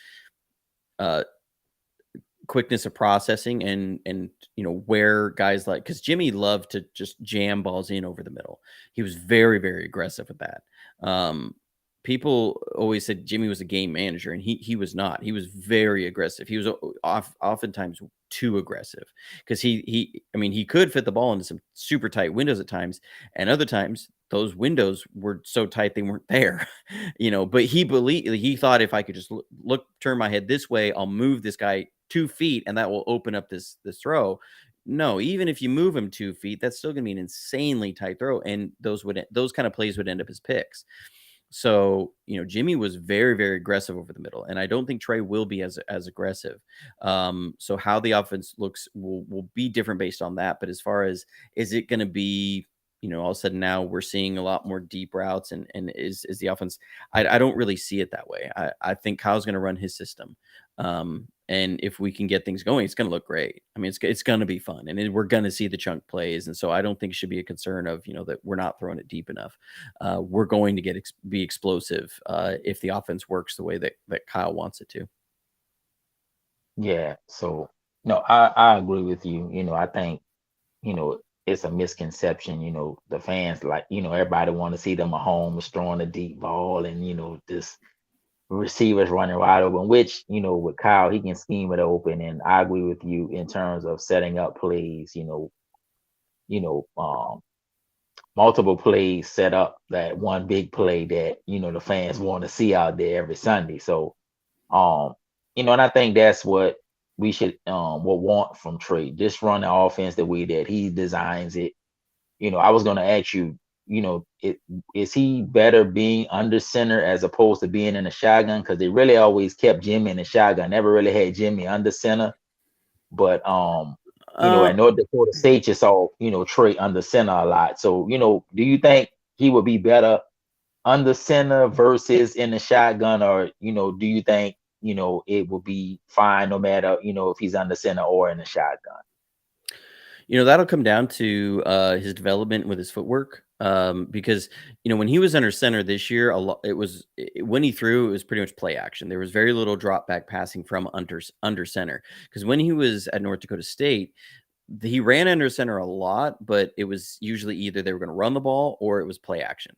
quickness of processing and where guys like, because Jimmy loved to just jam balls in over the middle. He was very, very aggressive with that. People always said Jimmy was a game manager, and he was not. He was very aggressive. He was oftentimes too aggressive because he could fit the ball into some super tight windows at times, and other times those windows were so tight they weren't there. But he thought if I could just turn my head this way, I'll move this guy 2 feet, and that will open up this throw. No, even if you move him 2 feet, that's still going to be an insanely tight throw, and those kind of plays would end up as picks. So, Jimmy was very, very aggressive over the middle, and I don't think Trey will be as aggressive. So how the offense looks will be different based on that. But as far as, is it going to be, all of a sudden now we're seeing a lot more deep routes and is the offense, I don't really see it that way. I think Kyle's going to run his system. And if we can get things going, it's going to look great. I mean, it's going to be fun, and we're going to see the chunk plays. And so I don't think it should be a concern of, that we're not throwing it deep enough. We're going to be explosive if the offense works the way that Kyle wants it to. Yeah. So no, I agree with you. I think, it's a misconception. The fans everybody want to see them at home throwing a deep ball and this receivers running wide open, which with Kyle, he can scheme it open. And I agree with you in terms of setting up plays, multiple plays set up that one big play that the fans want to see out there every Sunday. So and I think that's what we should want from Trey. Just run the offense the way that he designs it. I was gonna ask you, is he better being under center as opposed to being in a shotgun? Because they really always kept Jimmy in the shotgun, never really had Jimmy under center. But at North Dakota State, you saw Trey under center a lot. So do you think he would be better under center versus in the shotgun, or do you think it will be fine no matter if he's under center or in the shotgun? That'll come down to his development with his footwork. Because when he was under center this year, a lot when he threw, it was pretty much play action. There was very little drop back passing from under center. Because when he was at North Dakota State, he ran under center a lot, but it was usually either they were going to run the ball or it was play action.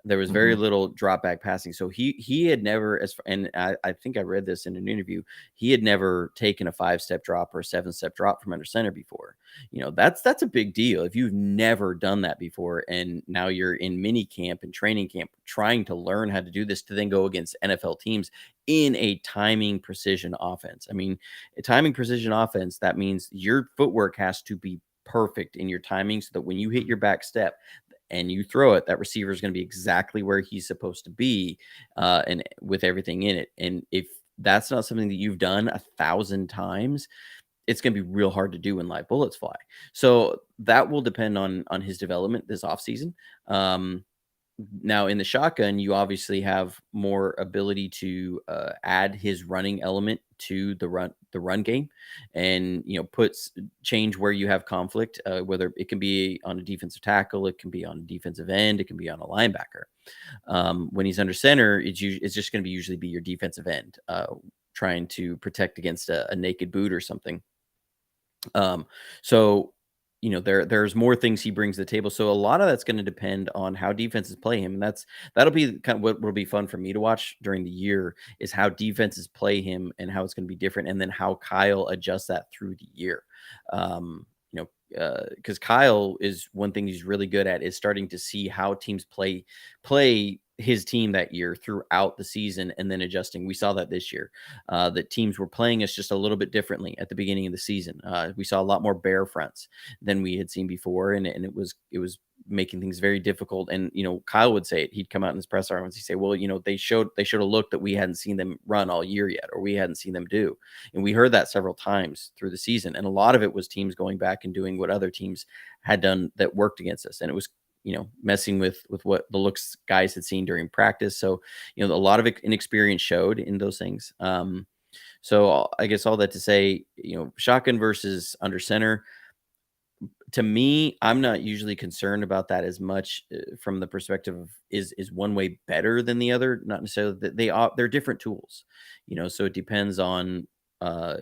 There was very Hmm. little drop back passing. So he had never, and I think I read this in an interview, he had never taken a 5-step drop or a 7-step drop from under center before. That's a big deal. If you've never done that before, and now you're in mini camp and training camp trying to learn how to do this to then go against NFL teams in a timing precision offense. I mean, a timing precision offense, that means your footwork has to be perfect in your timing so that when you hit your back step and you throw it, that receiver is going to be exactly where he's supposed to be, and with everything in it. And if that's not something that you've done 1,000 times, it's going to be real hard to do when live bullets fly. So that will depend on his development this offseason. Now in the shotgun, you obviously have more ability to add his running element to the run game, and change where you have conflict. Whether it can be on a defensive tackle, it can be on a defensive end, it can be on a linebacker. When he's under center, it's just going to be usually be your defensive end, trying to protect against a naked boot or something. So there's more things he brings to the table. So a lot of that's going to depend on how defenses play him, and that'll be kind of what will be fun for me to watch during the year, is how defenses play him and how it's going to be different, and then how Kyle adjusts that through the year. Because Kyle is one thing he's really good at is starting to see how teams play his team that year throughout the season and then adjusting. We saw that this year, that teams were playing us just a little bit differently at the beginning of the season. We saw a lot more bear fronts than we had seen before, and it was making things very difficult. And Kyle would say it. He'd come out in his press conference. He'd say, "Well, they showed a look that we hadn't seen them run all year yet, or we hadn't seen them do." And we heard that several times through the season. And a lot of it was teams going back and doing what other teams had done that worked against us. And it was messing with what the looks guys had seen during practice. So a lot of inexperience showed in those things. So I guess all that to say, shotgun versus under center, to me, I'm not usually concerned about that as much, from the perspective of is one way better than the other. Not necessarily that they're different tools, so it depends on, uh,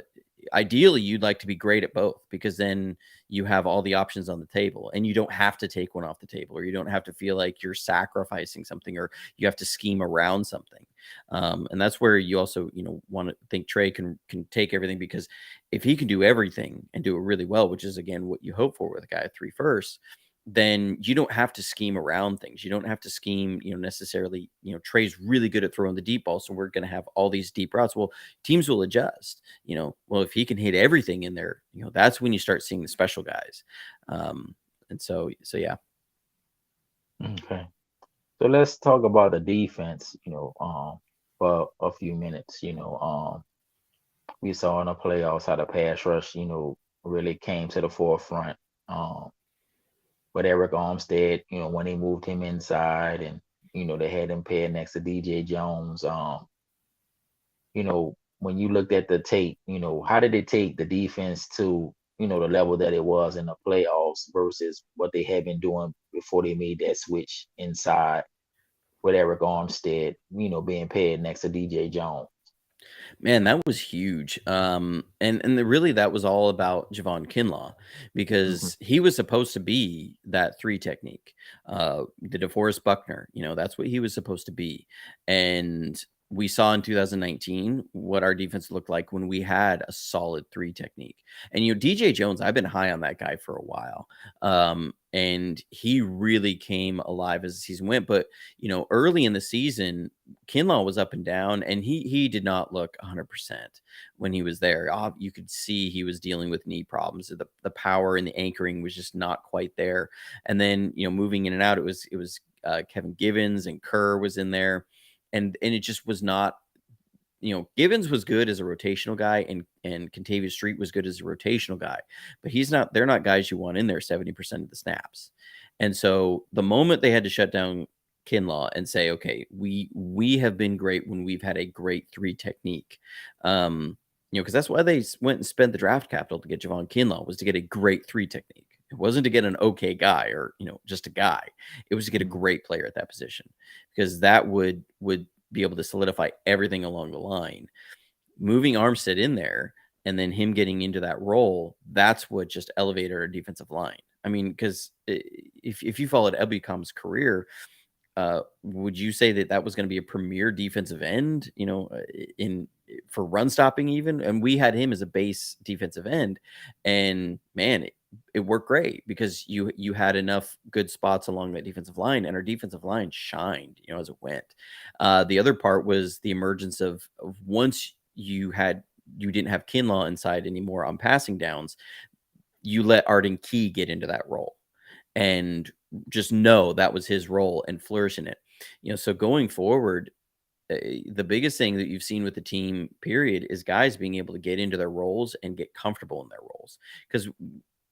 ideally you'd like to be great at both, because then you have all the options on the table and you don't have to take one off the table, or you don't have to feel like you're sacrificing something, or you have to scheme around something. And that's where you also want to think Trey can take everything, because if he can do everything and do it really well, which is again what you hope for with a guy at 3 first, then you don't have to scheme around things. You don't have to scheme, necessarily, Trey's really good at throwing the deep ball, so we're going to have all these deep routes. Well, teams will adjust, well, if he can hit everything in there, that's when you start seeing the special guys. And so yeah. Okay. So let's talk about the defense, for a few minutes. We saw in the playoffs how the pass rush, really came to the forefront. With Eric Armstead, when they moved him inside, and they had him paired next to DJ Jones. When you looked at the tape, how did it take the defense to, the level that it was in the playoffs versus what they had been doing before they made that switch inside with Eric Armstead, being paired next to DJ Jones? Man, that was huge. Really that was all about Javon Kinlaw, Hmm. because he was supposed to be that 3 technique. The DeForest Buckner, that's what he was supposed to be. And we saw in 2019 what our defense looked like when we had a solid 3 technique. And DJ Jones, I've been high on that guy for a while. And he really came alive as the season went. But early in the season, Kinlaw was up and down, and he did not look 100% when he was there. You could see he was dealing with knee problems. The power and the anchoring was just not quite there. And then moving in and out, it was Kevin Givens and Kerr was in there, and it just was not. Givens was good as a rotational guy, and Contavious Street was good as a rotational guy, but they're not guys you want in there 70% of the snaps. And so the moment they had to shut down Kinlaw and say, okay, we have been great when we've had a great 3 technique. Because that's why they went and spent the draft capital to get Javon Kinlaw, was to get a great 3 technique. It wasn't to get an okay guy or, just a guy. It was to get a Mhm. great player at that position, because that would be able to solidify everything along the line. Moving Armstead in there and then him getting into that role, that's what just elevated our defensive line. I mean, because if you followed Ebicom's career, would you say that that was going to be a premier defensive end, in for run stopping even? And we had him as a base defensive end, and man, it worked great because you had enough good spots along that defensive line, and our defensive line shined, as it went. The other part was the emergence of once you didn't have Kinlaw inside anymore on passing downs, you let Arden Key get into that role and just know that was his role and flourish in it. So going forward, the biggest thing that you've seen with the team, period, is guys being able to get into their roles and get comfortable in their roles. Because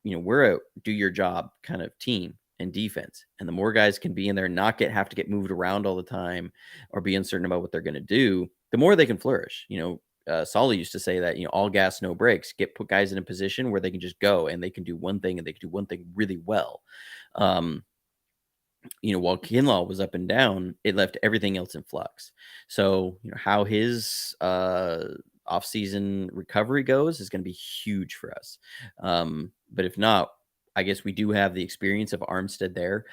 we're a do your job kind of team and defense, and the more guys can be in there and not have to get moved around all the time or be uncertain about what they're going to do, the more they can flourish. Solly used to say that, all gas, no brakes. Put guys in a position where they can just go and they can do one thing, and they can do one thing really well. While Kinlaw was up and down, it left everything else in flux. So, how his off-season recovery goes is going to be huge for us. But if not, I guess we do have the experience of Armstead there.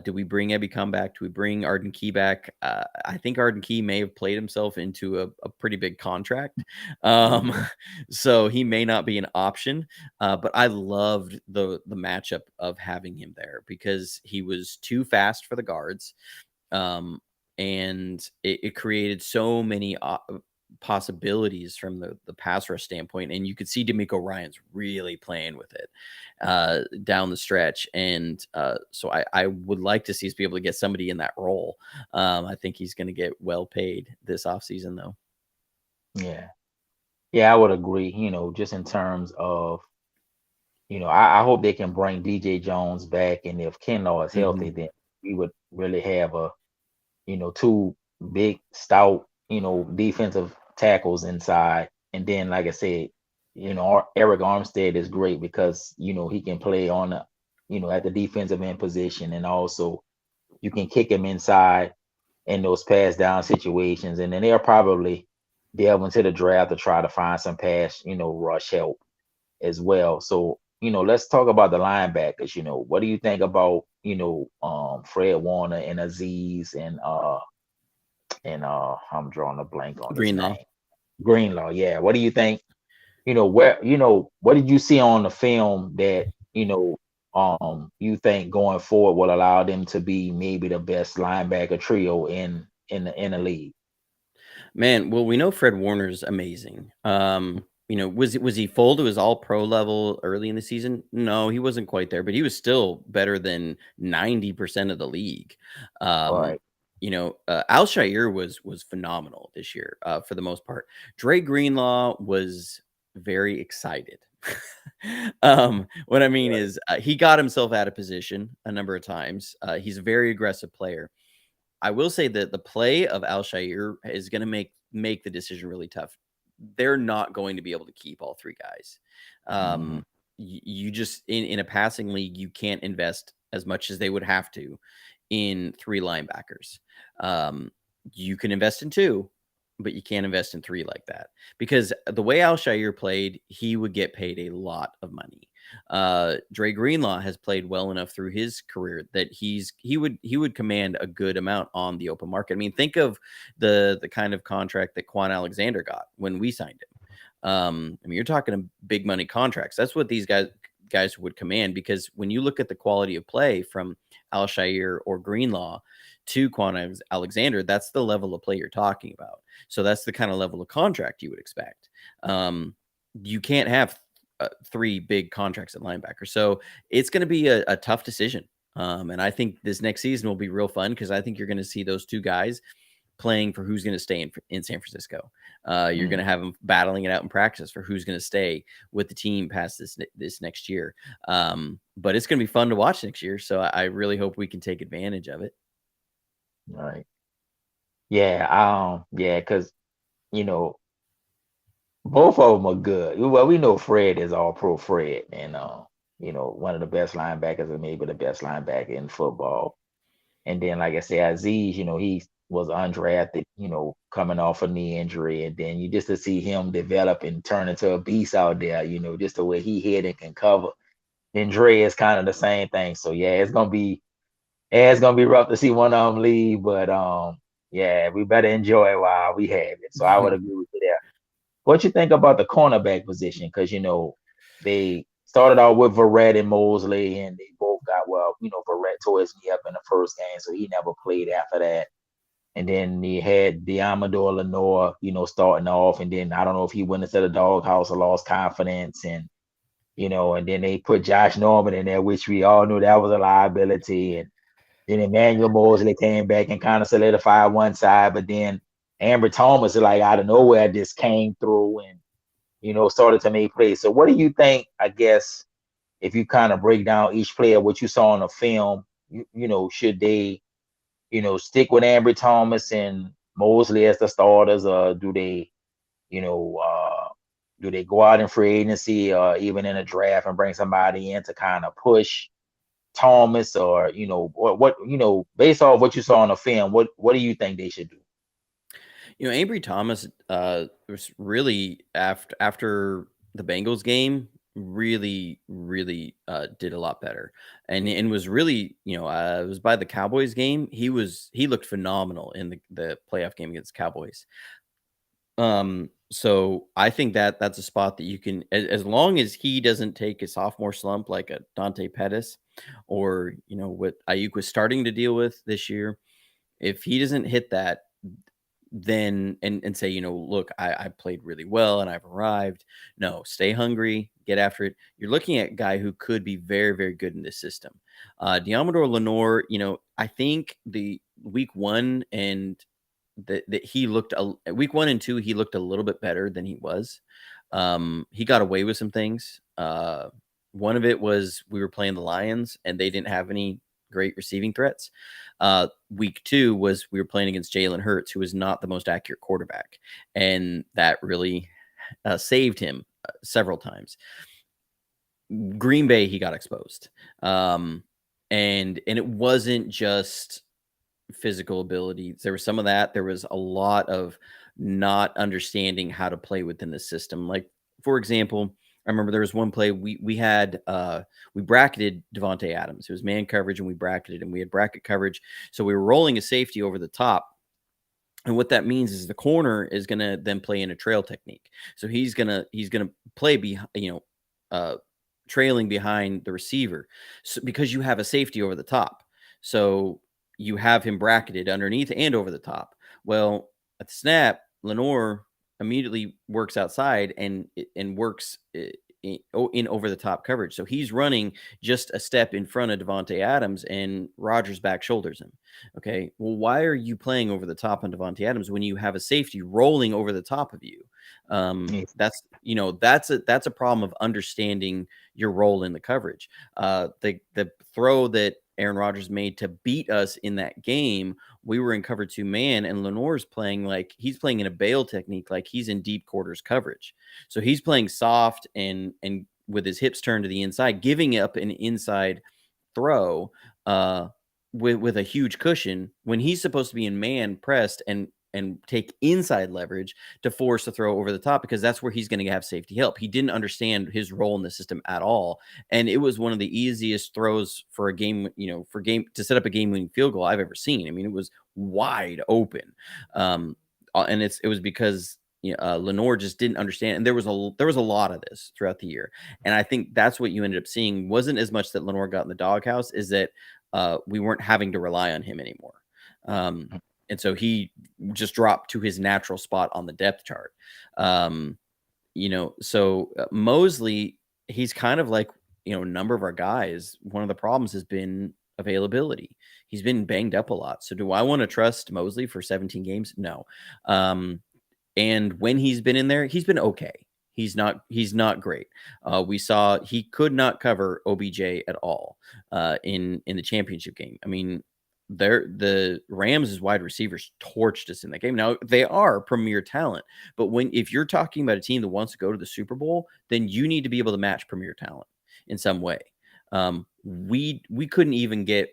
Do we bring Ebicom back? Do we bring Arden Key back? I think Arden Key may have played himself into a pretty big contract. So he may not be an option. But I loved the matchup of having him there because he was too fast for the guards. And it created so many possibilities from the pass rush standpoint, and you could see D'Amico Ryans really playing with it down the stretch, and so I would like to see us be able to get somebody in that role. I think he's going to get well paid this offseason, though. Yeah, I would agree. Just in terms of, I hope they can bring DJ Jones back, and if Kinlaw is healthy, then we would really have two big stout, defensive tackles inside. And then, like I said, Eric Armstead is great because, he can play on at the defensive end position. And also you can kick him inside in those pass down situations. And then they'll probably delve into the draft to try to find some pass, rush help as well. So, let's talk about the linebackers. What do you think about, Fred Warner and Aziz and I'm drawing a blank on his Greenlaw. name. Greenlaw, yeah. What do you think? What did you see on the film that, you think going forward will allow them to be maybe the best linebacker trio in the league? Man, well, we know Fred Warner's amazing. Was he full to his all pro level early in the season? No, he wasn't quite there, but he was still better than 90% of the league. Right. Al-Shaair was phenomenal this year for the most part. Dre Greenlaw was very excited. What I mean is he got himself out of position a number of times. He's a very aggressive player. I will say that the play of Al-Shaair is going to make the decision really tough. They're not going to be able to keep all three guys. You just in a passing league, you can't invest as much as they would have to in three linebackers. You can invest in two, but you can't invest in three like that because the way Al-Shaair played, he would get paid a lot of money. Dre Greenlaw has played well enough through his career that he would command a good amount on the open market. I mean, think of the kind of contract that Quan Alexander got when we signed him. I mean, you're talking big money contracts. That's what these guys would command, because when you look at the quality of play from Al-Shaair or Greenlaw to Quan Alexander, that's the level of play you're talking about. So that's the kind of level of contract you would expect. You can't have three big contracts at linebacker. So it's going to be a tough decision. And I think this next season will be real fun because I think you're going to see those two guys playing for who's going to stay in San Francisco. You're going to have them battling it out in practice for who's going to stay with the team past this next year. But it's going to be fun to watch next year. So I really hope we can take advantage of it. Right. Yeah. Because, both of them are good. Well, we know Fred is all pro Fred, and one of the best linebackers, or maybe the best linebacker in football. And then, like I said, Aziz, he was undrafted, coming off a knee injury. And then you just to see him develop and turn into a beast out there, just the way he hit and can cover. And Dre is kind of the same thing. So yeah, it's gonna be rough to see one of them leave, but yeah, we better enjoy it while we have it. So I would agree with you there. What you think about the cornerback position? Because they started out with Verrett and Mosley, and they both got Verrett tore his knee up in the first game, so he never played after that. And then he had Diamador Lenore, starting off, and then I don't know if he went into the doghouse or lost confidence, and then they put Josh Norman in there, which we all knew that was a liability, and then Emmanuel Mosley came back and kind of solidified one side, but then Amber Thomas, like out of nowhere, just came through and started to make plays. So what do you think, I guess, if you kind of break down each player, what you saw on the film, should they, stick with Amber Thomas and Mosley as the starters, or do they go out in free agency or even in a draft and bring somebody in to kind of push Thomas, or what based off what you saw on the film, what do you think they should do? Ambry Thomas was really after the Bengals game really did a lot better, and was really it was by the Cowboys game he looked phenomenal in the playoff game against the Cowboys. So I think that's a spot that you can, as long as he doesn't take a sophomore slump like a Dante Pettis, or what Ayuk was starting to deal with this year. If he doesn't hit that, then and say, look, I played really well and I've arrived. No, stay hungry, get after it. You're looking at a guy who could be very, very good in this system. Diamador Lenore, I think the week one and that he looked week 1 and 2, he looked a little bit better than he was. He got away with some things. One of it was we were playing the Lions and they didn't have any great receiving threats. Week 2 was we were playing against Jalen Hurts, who is not the most accurate quarterback, and that really saved him several times. Green Bay, he got exposed, and it wasn't just physical abilities. There was some of that. There was a lot of not understanding how to play within the system. Like, for example, I remember there was one play we had we bracketed Devontae Adams. It was man coverage, and we bracketed, and we had bracket coverage. So we were rolling a safety over the top. And what that means is the corner is going to then play in a trail technique. So he's going to play trailing behind the receiver, so, because you have a safety over the top. So you have him bracketed underneath and over the top. Well, at the snap, Lenore immediately works outside and works in over the top coverage. So he's running just a step in front of Devontae Adams, and Rodgers back shoulders him. Okay, well, why are you playing over the top on Devontae Adams when you have a safety rolling over the top of you? That's a problem of understanding your role in the coverage. The throw that Aaron Rodgers made to beat us in that game, we were in cover 2 man, and Lenore's playing like he's playing in a bail technique, like he's in deep quarters coverage. So he's playing soft and with his hips turned to the inside, giving up an inside throw with a huge cushion when he's supposed to be in man pressed and take inside leverage to force the throw over the top, because that's where he's going to have safety help. He didn't understand his role in the system at all. And it was one of the easiest throws for a game, to set up a game winning field goal I've ever seen. I mean, it was wide open. And it was because Lenore just didn't understand. And there was a lot of this throughout the year. And I think that's what you ended up seeing wasn't as much that Lenore got in the doghouse, is that we weren't having to rely on him anymore. And so he just dropped to his natural spot on the depth chart. So Mosley, he's kind of like, a number of our guys. One of the problems has been availability. He's been banged up a lot. So do I want to trust Mosley for 17 games? No. And when he's been in there, he's been okay. He's not great. We saw he could not cover OBJ at all in the championship game. I mean, the Rams' wide receivers torched us in that game. Now, they are premier talent, but if you're talking about a team that wants to go to the Super Bowl, then you need to be able to match premier talent. in some way. We couldn't even get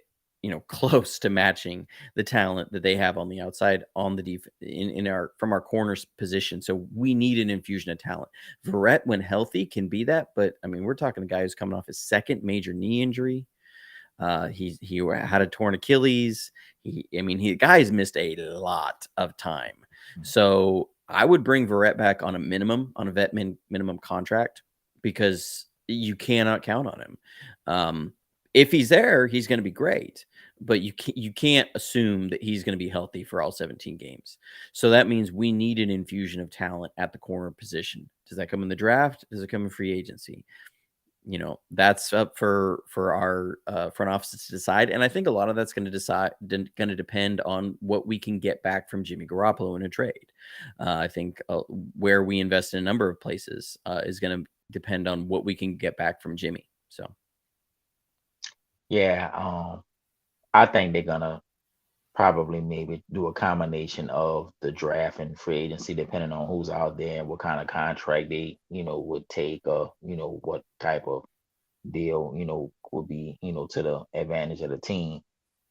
close to matching the talent that they have on the outside on the in our from our corners position. So we need an infusion of talent. Verrett, when healthy, can be that, but I mean, we're talking a guy who's coming off his second major knee injury. He had a torn Achilles. The guy's missed a lot of time. So I would bring Verrett back on a vet minimum contract, because you cannot count on him. If he's there, he's going to be great, but you can't assume that he's going to be healthy for all 17 games. So that means we need an infusion of talent at the corner position. Does that come in the draft? Does it come in free agency? That's up for our front offices to decide, and I think a lot of that's going to depend on what we can get back from Jimmy Garoppolo in a trade. I think where we invest in a number of places is going to depend on what we can get back from Jimmy. So Yeah, I think they're gonna probably maybe do a combination of the draft and free agency, depending on who's out there and what kind of contract they, would take, or what type of deal, would be, to the advantage of the team.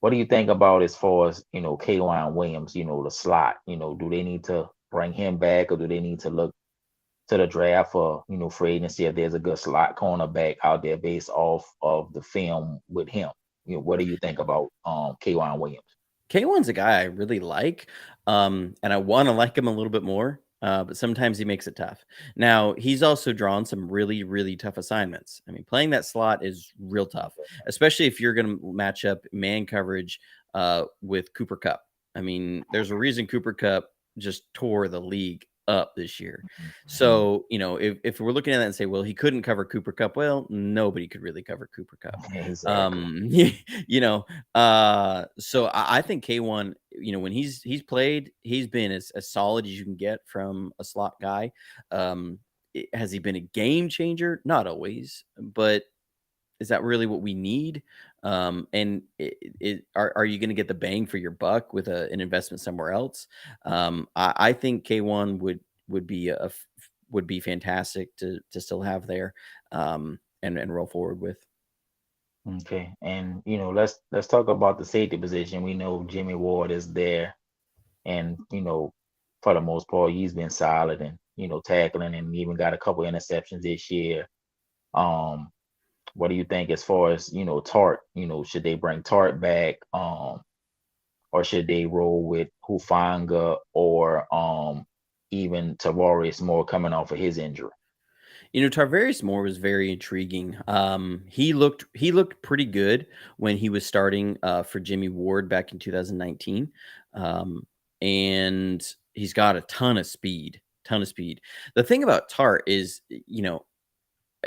What do you think about as far as, K'Wan Williams, the slot? Do they need to bring him back, or do they need to look to the draft for, free agency if there's a good slot cornerback out there based off of the film with him? What do you think about K'Wan Williams? K1's a guy I really like, and I want to like him a little bit more, but sometimes he makes it tough. Now, he's also drawn some really, really tough assignments. I mean, playing that slot is real tough, especially if you're going to match up man coverage with Cooper Kupp. I mean, there's a reason Cooper Kupp just tore the league up this year. So, if we're looking at that and say, well, he couldn't cover Cooper Kupp, well, nobody could really cover Cooper Kupp. Exactly. So I think K1, when he's played, he's been as solid as you can get from a slot guy. Has he been a game changer? Not always, but is that really what we need? And are you going to get the bang for your buck with an investment somewhere else? I think K1 would be fantastic to still have there, and roll forward with. Okay, and let's talk about the safety position. We know Jimmy Ward is there, and for the most part, he's been solid and tackling, and even got a couple interceptions this year. What do you think as far as Tart? Should they bring Tart back, or should they roll with Hufanga, or even Tavares Moore coming off of his injury? Tarvarius Moore was very intriguing. He looked pretty good when he was starting for Jimmy Ward back in 2019, and he's got a ton of speed. The thing about Tart is,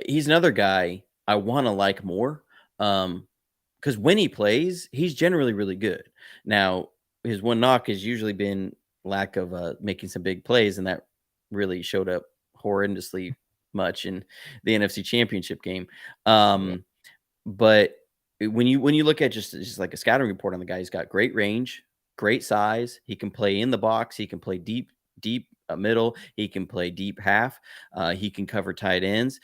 he's another guy I want to like more, because when he plays, he's generally really good. Now, his one knock has usually been lack of making some big plays, and that really showed up horrendously much in the NFC Championship game. But when you look at just like a scouting report on the guy, he's got great range, great size. He can play in the box. He can play deep middle. He can play deep half. He can cover tight ends.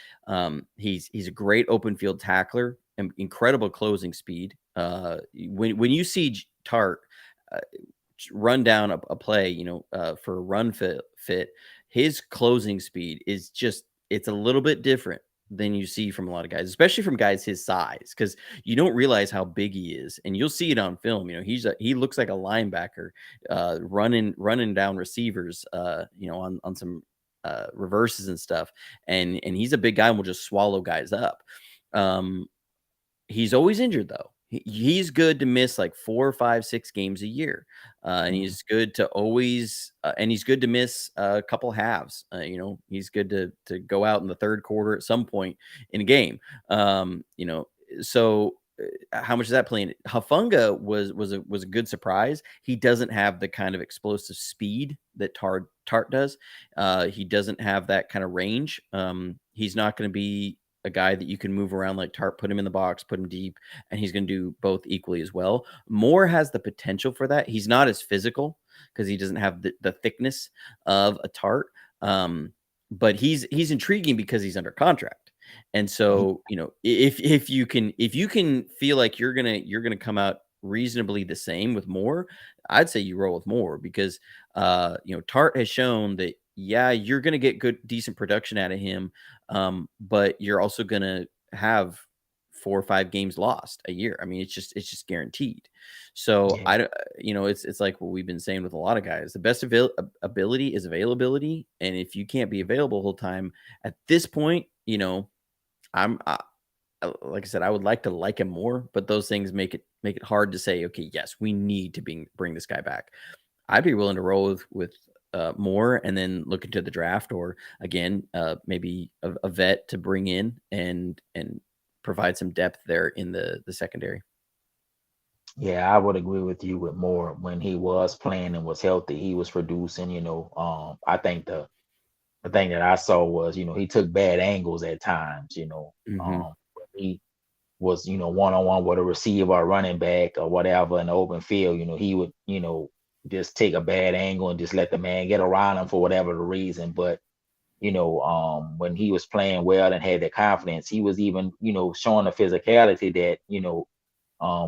He's a great open field tackler and incredible closing speed. When you see Tart run down a play, for a run fit, his closing speed is it's a little bit different than you see from a lot of guys, especially from guys his size, because you don't realize how big he is, and you'll see it on film. He looks like a linebacker, running down receivers, on some reverses and stuff, and he's a big guy and will just swallow guys up. He's always injured though. He's good to miss like 4, 5, 6 games a year, and he's good to always, and he's good to miss a couple halves. He's good to go out in the third quarter at some point in a game. So how much is that playing? Hafunga was a good surprise. He doesn't have the kind of explosive speed that Tart does. He doesn't have that kind of range. He's not going to be a guy that you can move around like Tart, put him in the box, put him deep, and he's going to do both equally as well. Moore has the potential for that. He's not as physical because he doesn't have the thickness of a Tart, but he's intriguing because he's under contract. And so, if you can feel like you're gonna come out reasonably the same with Moore, I'd say you roll with Moore because Tart has shown that yeah, you're gonna get decent production out of him, but you're also gonna have 4 or 5 games lost a year. I mean, it's just guaranteed. So Yeah. I don't, it's like what we've been saying with a lot of guys. The best ability is availability, and if you can't be available the whole time, at this point, I'm like I said, I would like to like him more, but those things make it hard to say, okay, yes, we need to bring this guy back. I'd be willing to roll with more and then look into the draft, or again, maybe a vet to bring in and provide some depth there in the secondary. Yeah, I would agree with you with Moore. When he was playing and was healthy, he was producing, I think the thing that I saw was, he took bad angles at times, Hmm. when he was, one on one with a receiver or running back or whatever in the open field, he would, just take a bad angle and just let the man get around him for whatever the reason. But, when he was playing well and had the confidence, he was even, showing the physicality that,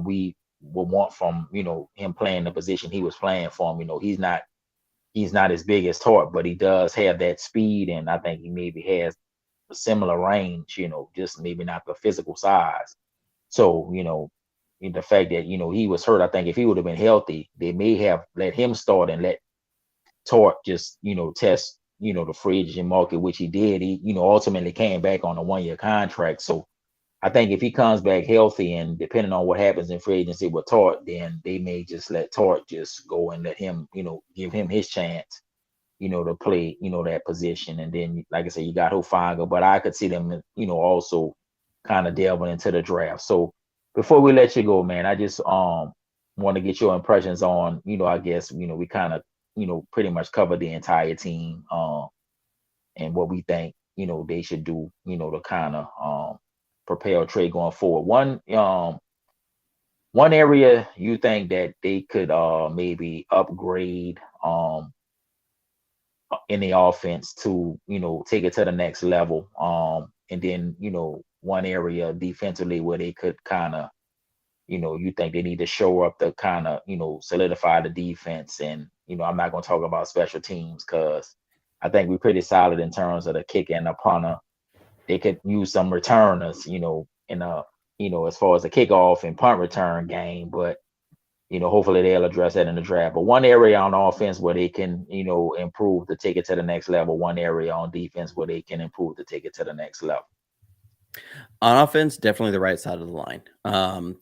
we would want from, him playing the position he was playing for him. He's not as big as Tort, but he does have that speed, and I think he maybe has a similar range, just maybe not the physical size. So, the fact that, he was hurt, I think if he would have been healthy, they may have let him start and let Tort just, test, the free agent market, which he did. He, ultimately came back on a 1 year contract. So I think if he comes back healthy and depending on what happens in free agency with Tort, then they may just let Tort just go and let him, give him his chance, to play, that position. And then, like I said, you got Hufanga, but I could see them, also kind of delving into the draft. So before we let you go, man, I just want to get your impressions on, I guess, we kind of, pretty much covered the entire team, and what we think, they should do, to kind of propel trade going forward. One area you think that they could maybe upgrade in the offense to, take it to the next level. And then, one area defensively where they could kind of, you think they need to show up to kind of, solidify the defense. And, I'm not going to talk about special teams because I think we're pretty solid in terms of the kicker and the punter. They could use some returners, in a, as far as the kickoff and punt return game. But hopefully they'll address that in the draft. But one area on offense where they can, improve to take it to the next level. One area on defense where they can improve to take it to the next level. On offense, definitely the right side of the line.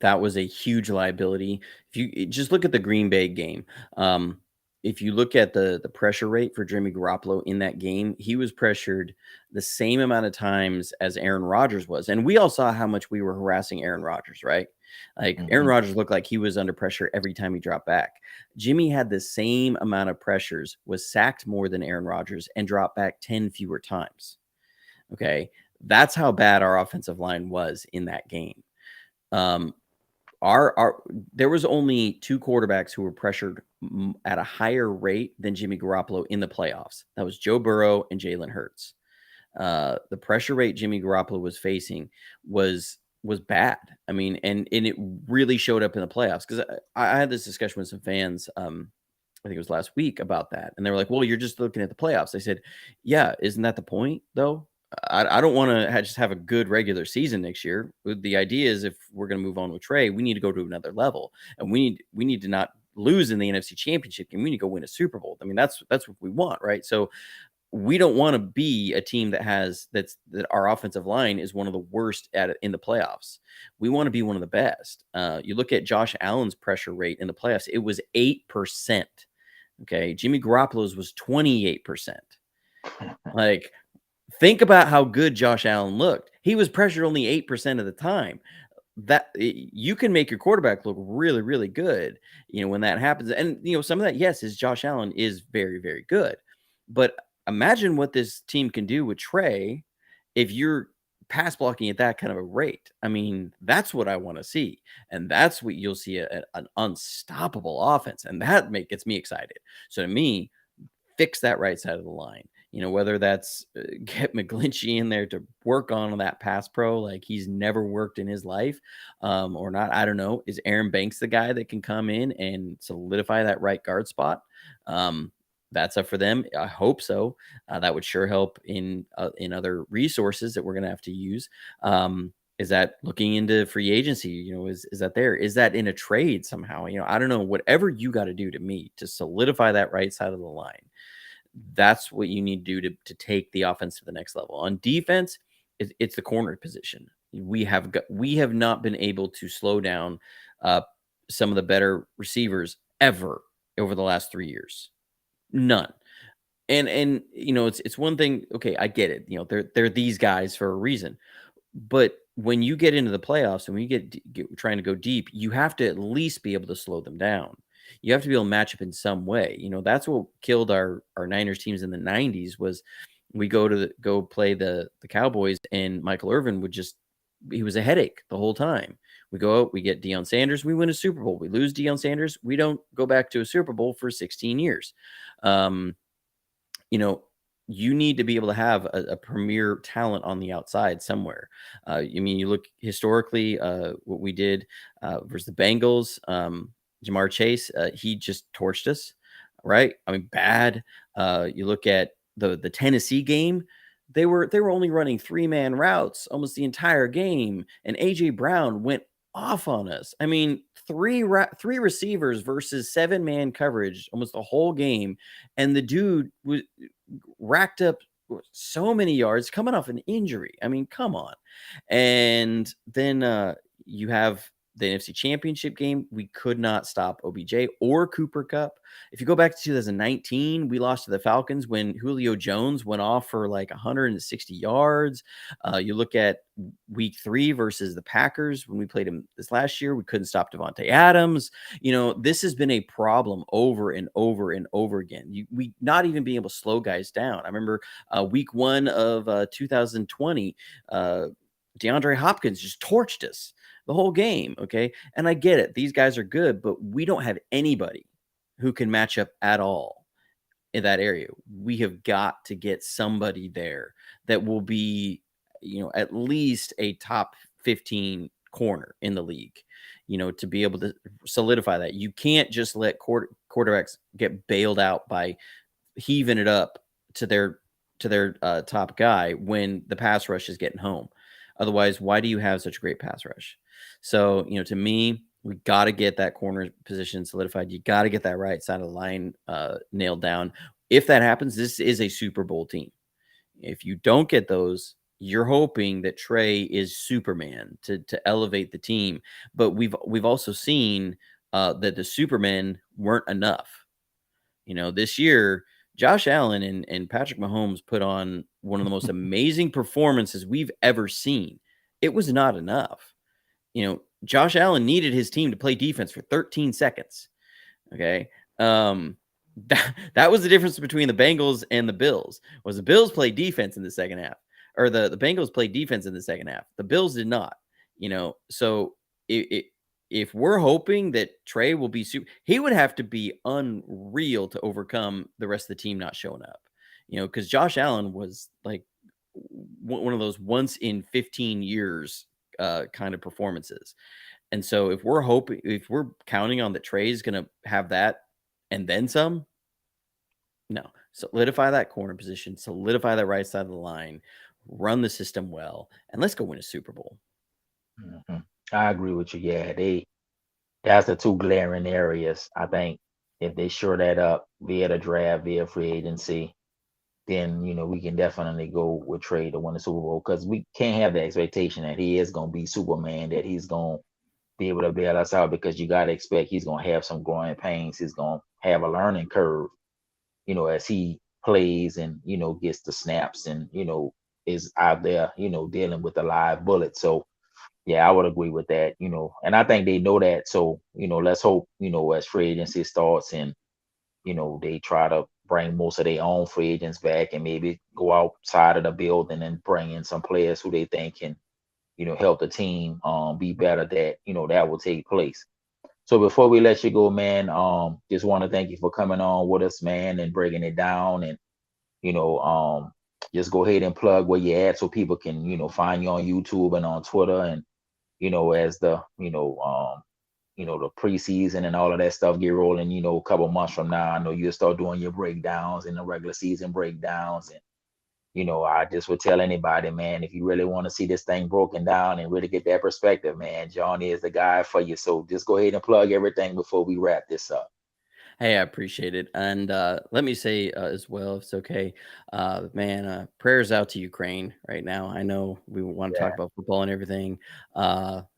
That was a huge liability. If you just look at the Green Bay game, if you look at the pressure rate for Jimmy Garoppolo in that game, he was pressured the same amount of times as Aaron Rodgers was, and we all saw how much we were harassing Aaron Rodgers, right? Like Aaron Hmm. Rodgers looked like he was under pressure every time he dropped back. Jimmy had the same amount of pressures, was sacked more than Aaron Rodgers, and dropped back 10 fewer times. Okay. That's how bad our offensive line was in that game. Um, our there was only 2 quarterbacks who were pressured at a higher rate than Jimmy Garoppolo in the playoffs. That was Joe Burrow and Jalen Hurts. The pressure rate Jimmy Garoppolo was facing was bad. I mean, and it really showed up in the playoffs because I had this discussion with some fans. I think it was last week about that, and they were like, "Well, you're just looking at the playoffs." I said, "Yeah, isn't that the point though? I don't want to just have a good regular season next year. The idea is if we're going to move on with Trey, we need to go to another level, and we need to not lose in the NFC Championship game. We need to go win a Super Bowl. I mean, that's what we want, right? So we don't want to be a team that our offensive line is one of the worst at it in the playoffs. We want to be one of the best. You look at Josh Allen's pressure rate in the playoffs; it was 8%. Okay, Jimmy Garoppolo's was 28%. Like, think about how good Josh Allen looked. He was pressured only 8% of the time. That you can make your quarterback look really, really good, when that happens. And some of that, yes, is Josh Allen is very, very good. But imagine what this team can do with Trey if you're pass blocking at that kind of a rate. I mean, that's what I want to see. And that's what you'll see an unstoppable offense. And that gets me excited. So to me, fix that right side of the line. Whether that's get McGlinchey in there to work on that pass pro like he's never worked in his life, or not. I don't know. Is Aaron Banks the guy that can come in and solidify that right guard spot? That's up for them. I hope so. That would sure help in other resources that we're going to have to use. Is that looking into free agency? Is that there? Is that in a trade somehow? I don't know. Whatever you got to do to me to solidify that right side of the line, that's what you need to do to take the offense to the next level. On defense, it's the corner position. We have not been able to slow down some of the better receivers ever over the last 3 years. None. And it's one thing. Okay, I get it. They're these guys for a reason. But when you get into the playoffs and when you get trying to go deep, you have to at least be able to slow them down. You have to be able to match up in some way. That's what killed our Niners teams in the 90s was we go play the Cowboys and Michael Irvin he was a headache the whole time. We go out, we get Deion Sanders, we win a Super Bowl. We lose Deion Sanders, we don't go back to a Super Bowl for 16 years. You need to be able to have a premier talent on the outside somewhere. You look historically, what we did versus the Bengals, Jamar Chase, he just torched us, right? Bad. You look at the Tennessee game, they were only running 3-man routes almost the entire game, and AJ Brown went off on us. Three receivers versus 7-man coverage almost the whole game, and the dude was racked up so many yards coming off an injury. Come on. And then you have the NFC Championship game. We could not stop OBJ or Cooper Kupp. If you go back to 2019, we lost to the Falcons when Julio Jones went off for like 160 yards. You look at week 3 versus the Packers when we played him this last year, we couldn't stop Devontae Adams. This has been a problem over and over and over again. We not even being able to slow guys down. I remember week 1 of 2020, DeAndre Hopkins just torched us the whole game. Okay. And I get it. These guys are good, but we don't have anybody who can match up at all in that area. We have got to get somebody there that will be, at least a top 15 corner in the league, to be able to solidify that. You can't just let quarterbacks get bailed out by heaving it up to their top guy when the pass rush is getting home. Otherwise, why do you have such a great pass rush? So, to me, we got to get that corner position solidified. You got to get that right side of the line nailed down. If that happens, this is a Super Bowl team. If you don't get those, you're hoping that Trey is Superman to elevate the team. But we've also seen that the Supermen weren't enough. This year, Josh Allen and Patrick Mahomes put on one of the most amazing performances we've ever seen. It was not enough. Josh Allen needed his team to play defense for 13 seconds. Okay. That was the difference between the Bengals and the Bills. Was the Bills played defense in the second half, or the Bengals played defense in the second half. The Bills did not. So if we're hoping that Trey will be he would have to be unreal to overcome the rest of the team not showing up. Because Josh Allen was like one of those once in 15 years kind of performances. And so if we're counting on that Trey is going to have that and then some, no. Solidify that corner position, solidify that right side of the line, run the system well, and let's go win a Super Bowl. Mm-hmm. I agree with you. Yeah, that's the two glaring areas. I think if they shore that up via the draft, via free agency, then we can definitely go with Trey to win the Super Bowl, because we can't have the expectation that he is going to be Superman, that he's going to be able to bail us out, because you got to expect he's going to have some growing pains. He's going to have a learning curve, as he plays and, gets the snaps and, is out there, dealing with a live bullet. So, yeah, I would agree with that, and I think they know that. So, let's hope, as free agency starts and, they try to bring most of their own free agents back and maybe go outside of the building and bring in some players who they think can, help the team be better, that, that will take place. So before we let you go, man, just want to thank you for coming on with us, man, and breaking it down and, just go ahead and plug where you're at so people can, find you on YouTube and on Twitter. And, as the preseason and all of that stuff get rolling, a couple months from now, I know you'll start doing your breakdowns and the regular season breakdowns. And, I just would tell anybody, man, if you really want to see this thing broken down and really get that perspective, man, Johnny is the guy for you. So just go ahead and plug everything before we wrap this up. Hey, I appreciate it. And let me say as well, if it's okay, man, prayers out to Ukraine right now. I know we want to talk Yeah. about football and everything.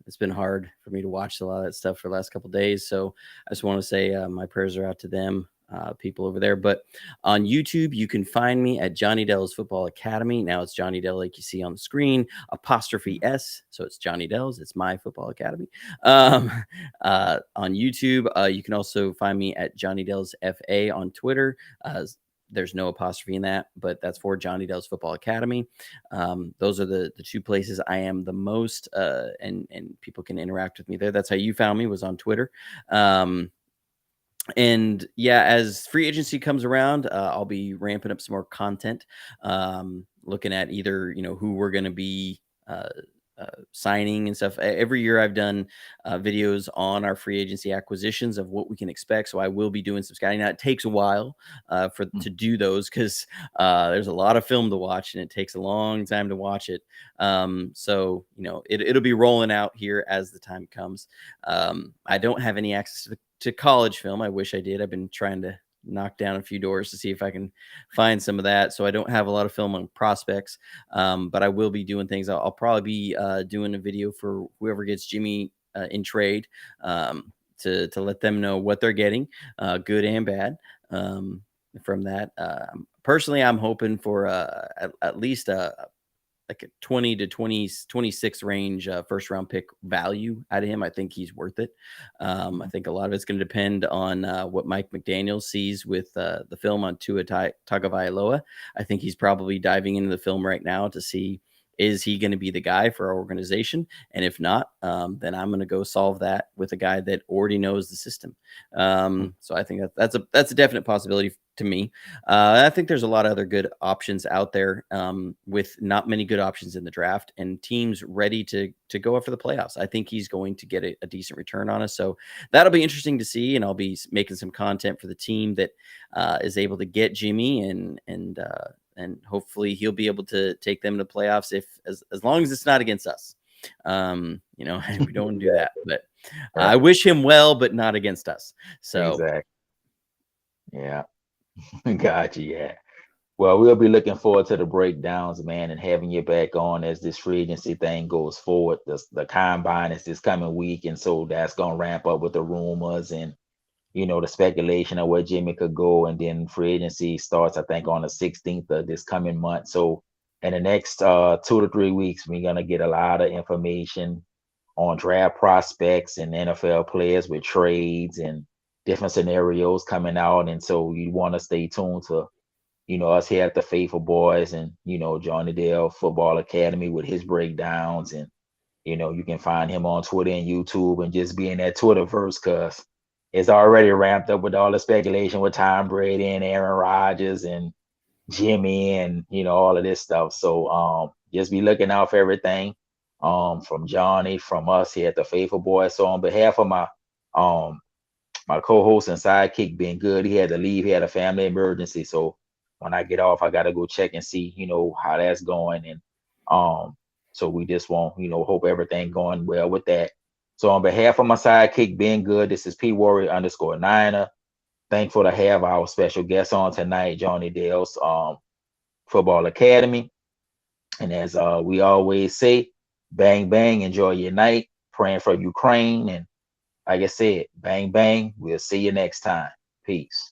It's been hard for me to watch a lot of that stuff for the last couple of days. So I just want to say my prayers are out to them. People over there, but on YouTube, you can find me at JonnyDel's Football Academy. Now it's JonnyDel, like you see on the screen, apostrophe S. So it's JonnyDel's. It's my football academy. On YouTube, you can also find me at JonnyDel's FA on Twitter. There's no apostrophe in that, but that's for JonnyDel's Football Academy. Those are the two places I am the most, and people can interact with me there. That's how you found me, was on Twitter. And yeah, as free agency comes around, I'll be ramping up some more content, looking at either, who we're going to be signing and stuff. Every year I've done videos on our free agency acquisitions of what we can expect. So I will be doing some scouting. Now it takes a while to do those because there's a lot of film to watch and it takes a long time to watch it. So, it'll be rolling out here as the time comes. I don't have any access to college film. I wish I did. I've been trying to knock down a few doors to see if I can find some of that. So I don't have a lot of film on prospects, but I will be doing things. I'll probably be doing a video for whoever gets Jimmy in trade, to let them know what they're getting, good and bad, from that. Personally, I'm hoping for at least like a 20 to 26 range first round pick value out of him. I think he's worth it. I think a lot of it's going to depend on what Mike McDaniel sees with the film on Tua Tagovailoa. I think he's probably diving into the film right now to see, is he going to be the guy for our organization? And if not, then I'm going to go solve that with a guy that already knows the system. So I think that's a definite possibility to me. I think there's a lot of other good options out there, with not many good options in the draft and teams ready to go after the playoffs. I think he's going to get a decent return on us. So that'll be interesting to see. And I'll be making some content for the team that is able to get Jimmy, and hopefully he'll be able to take them to playoffs as long as it's not against us. We don't want to do that, but I wish him well, but not against us. So exactly. Yeah. Gotcha. Yeah. Well, we'll be looking forward to the breakdowns, man, and having you back on as this free agency thing goes forward. The combine is this coming week, and so that's gonna ramp up with the rumors and the speculation of where Jimmy could go, and then free agency starts, I think, on the 16th of this coming month. So in the next 2 to 3 weeks, we're gonna get a lot of information on draft prospects and NFL players with trades and different scenarios coming out. And so you want to stay tuned to, us here at the Faithful Boys and, JonnyDel Football Academy with his breakdowns. And, you can find him on Twitter and YouTube and just be in that Twitterverse because it's already ramped up with all the speculation with Tom Brady and Aaron Rodgers and Jimmy and, all of this stuff. So just be looking out for everything from Johnny, from us here at the Faithful Boys. So on behalf of my co-host and sidekick being good, he had to leave. He had a family emergency. So when I get off, I gotta go check and see, how that's going. And so we just want, hope everything going well with that. So on behalf of my sidekick being good, this is P Warrior _9er. Thankful to have our special guest on tonight, JonnyDel's Football Academy. And as we always say, bang, bang, enjoy your night. Praying for Ukraine. And like I said, bang, bang. We'll see you next time. Peace.